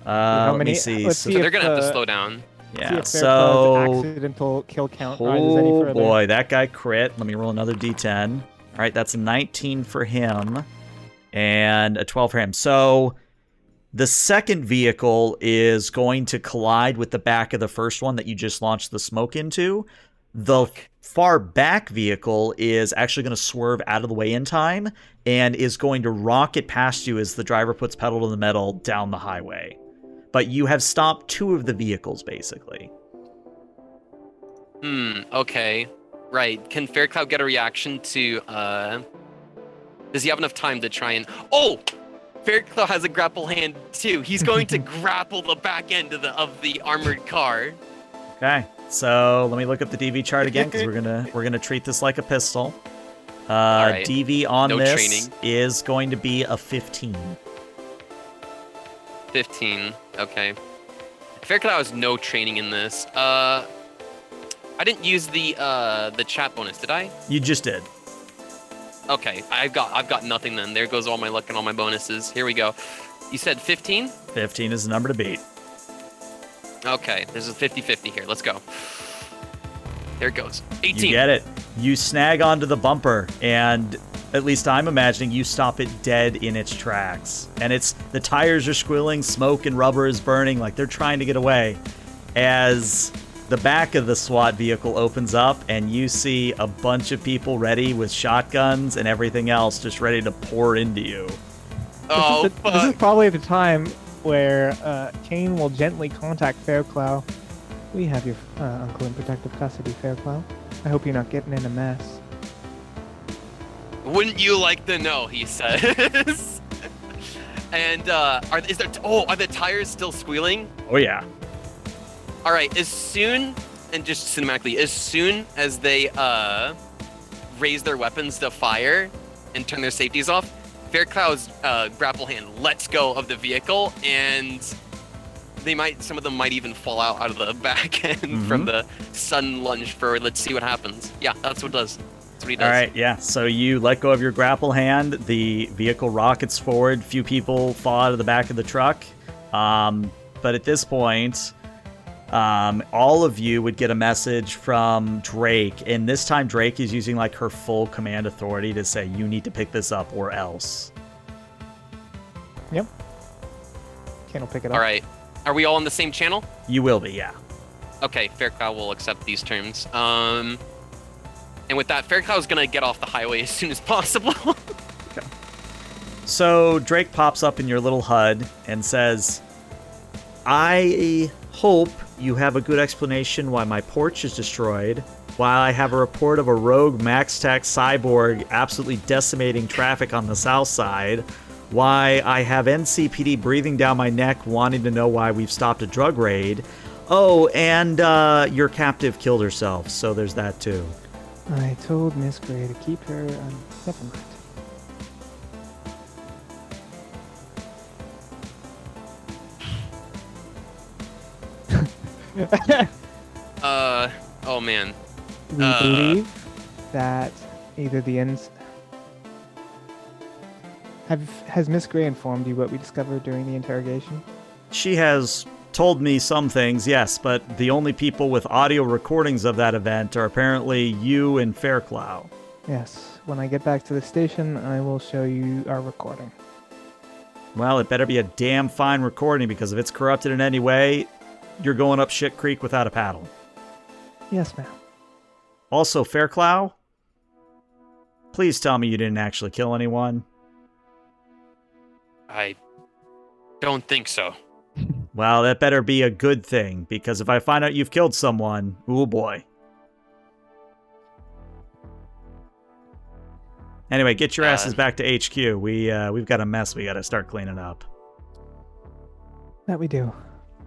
Let me see. Let's So see they're if, gonna have to slow down. Yeah, see if so... accidental kill count rises any Oh further. boy, that guy crit. Let me roll another d10. All right, that's a 19 for him and a 12 for him. So the second vehicle is going to collide with the back of the first one that you just launched the smoke into. The far back vehicle is actually going to swerve out of the way in time and is going to rocket past you as the driver puts pedal to the metal down the highway. But you have stopped two of the vehicles, basically. Okay. Right. Can Fairclough get a reaction to, does he have enough time to try and... Oh! Fairclough has a grapple hand, too. He's going to grapple the back end of the armored car. Okay, so let me look up the DV chart again, because we're gonna treat this like a pistol. right. DV on No this training. is going to be a 15. 15. Okay. Fairclough has no training in this. I didn't use the chat bonus, did I? You just did. Okay, I've got nothing then. There goes all my luck and all my bonuses. Here we go. You said 15? 15 is the number to beat. Okay, there's a 50-50 here. Let's go. There it goes. 18. You get it. You snag onto the bumper, and at least I'm imagining you stop it dead in its tracks. And the tires are squealing, smoke and rubber is burning, like they're trying to get away. As the back of the SWAT vehicle opens up, and you see a bunch of people ready with shotguns and everything else just ready to pour into you. Oh, This is fuck. probably the time where Kaine will gently contact Fairclough. We have your uncle in protective custody, Fairclough. I hope you're not getting in a mess. Wouldn't you like to know, he says. And are the tires still squealing? Oh, yeah. All right, as soon as they raise their weapons to fire and turn their safeties off, Fairclough's grapple hand lets go of the vehicle, and some of them might even fall out of the back end from the sudden lunge for let's see what happens. Yeah, that's what it does. That's what he does. All right, yeah. So you let go of your grapple hand. The vehicle rockets forward. Few people fall out of the back of the truck. But at this point, all of you would get a message from Drake. And this time Drake is using like her full command authority to say, you need to pick this up or else. Yep. Kaine will pick it up. All right. Are we all on the same channel? You will be, yeah. Okay, Fairclough will accept these terms. And with that, Fairclough is gonna get off the highway as soon as possible. So Drake pops up in your little HUD and says, I hope you have a good explanation why my porch is destroyed, while I have a report of a rogue MAXTAC cyborg absolutely decimating traffic on the south side, why I have NCPD breathing down my neck wanting to know why we've stopped a drug raid. Oh, and your captive killed herself, so there's that too. I told Miss Gray to keep her... never mind. Oh man. We believe that either the ends... Has Miss Gray informed you what we discovered during the interrogation? She has told me some things, yes, but the only people with audio recordings of that event are apparently you and Fairclough. Yes. When I get back to the station, I will show you our recording. Well, it better be a damn fine recording, because if it's corrupted in any way, you're going up shit creek without a paddle. Yes, ma'am. Also, Fairclough, please tell me you didn't actually kill anyone. I don't think so. Well, that better be a good thing, because if I find out you've killed someone, ooh boy. Anyway, get your asses back to HQ. We've got a mess we got to start cleaning up. That we do.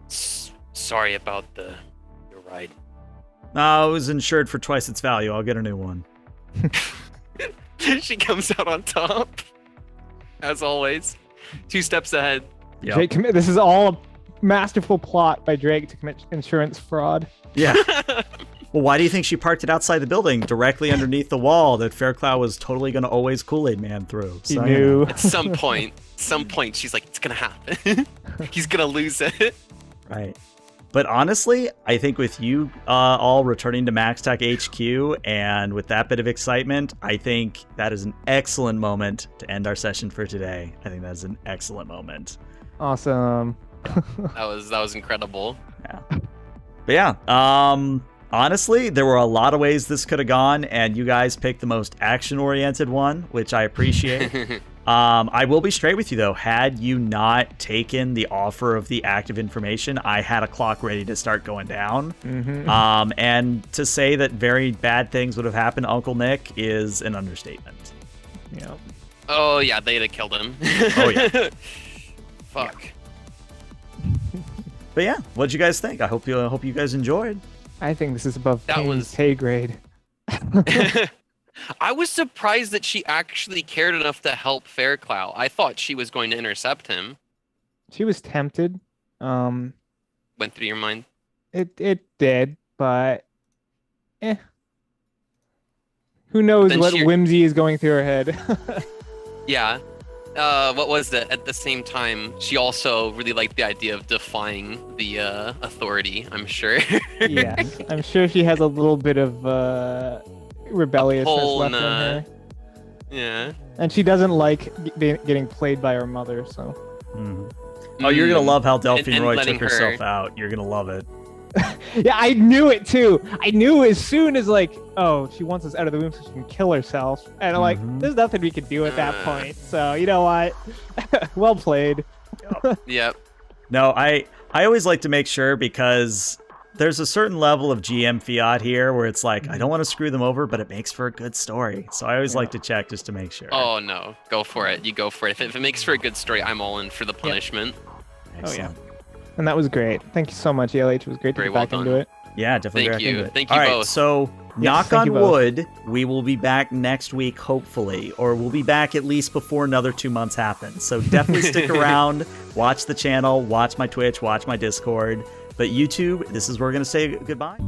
Sorry about your ride. No, it was insured for twice its value. I'll get a new one. She comes out on top, as always. 2 steps ahead. Yep. Drake, this is all a masterful plot by Drake to commit insurance fraud. Yeah. Well, why do you think she parked it outside the building, directly underneath the wall that Fairclough was totally going to always Kool-Aid Man through? He knew. At some point, she's like, it's going to happen. He's going to lose it. Right. But honestly, I think with you all returning to MAXTAC HQ and with that bit of excitement, I think that is an excellent moment to end our session for today. I think that's an excellent moment. Awesome. That was incredible. Yeah. But yeah, honestly, there were a lot of ways this could have gone, and you guys picked the most action-oriented one, which I appreciate. I will be straight with you, though. Had you not taken the offer of the active information, I had a clock ready to start going down. Mm-hmm. And to say that very bad things would have happened to Uncle Nick is an understatement. Yeah. Oh, yeah, they'd have killed him. Oh, yeah. Fuck. But yeah, what'd you guys think? I hope you guys enjoyed. I think this is above That Kaine's was- pay grade. I was surprised that she actually cared enough to help Fairclough. I thought she was going to intercept him. She was tempted. Went through your mind? It did, but who knows Then what she- whimsy is going through her head. Yeah. What was that? At the same time, she also really liked the idea of defying the authority, I'm sure. Yeah, I'm sure she has a little bit of rebelliousness pull left and, in her. Yeah. And she doesn't like getting played by her mother, so. Mhm. Oh, you're going to love how Delphine and Roy letting took herself out. You're going to love it. Yeah, I knew it too. I knew as soon as like, oh, she wants us out of the room so she can kill herself. And I'm like, there's nothing we can do at that point. So, you know what? Well played. Yep. No, I always like to make sure, because there's a certain level of GM fiat here where it's like, I don't want to screw them over, but it makes for a good story. So I always like to check just to make sure. Oh, no. Go for it. You go for it. If it makes for a good story, I'm all in for the punishment. Excellent. And that was great. Thank you so much, ELH. It was great to Very get well back done. into it. Yeah, definitely. Thank back you. into it. Thank you All right, both. so knock thank on you both. wood, we will be back next week, hopefully, or we'll be back at least before another 2 months happen. So definitely stick around, watch the channel, watch my Twitch, watch my Discord. But YouTube, this is where we're going to say goodbye.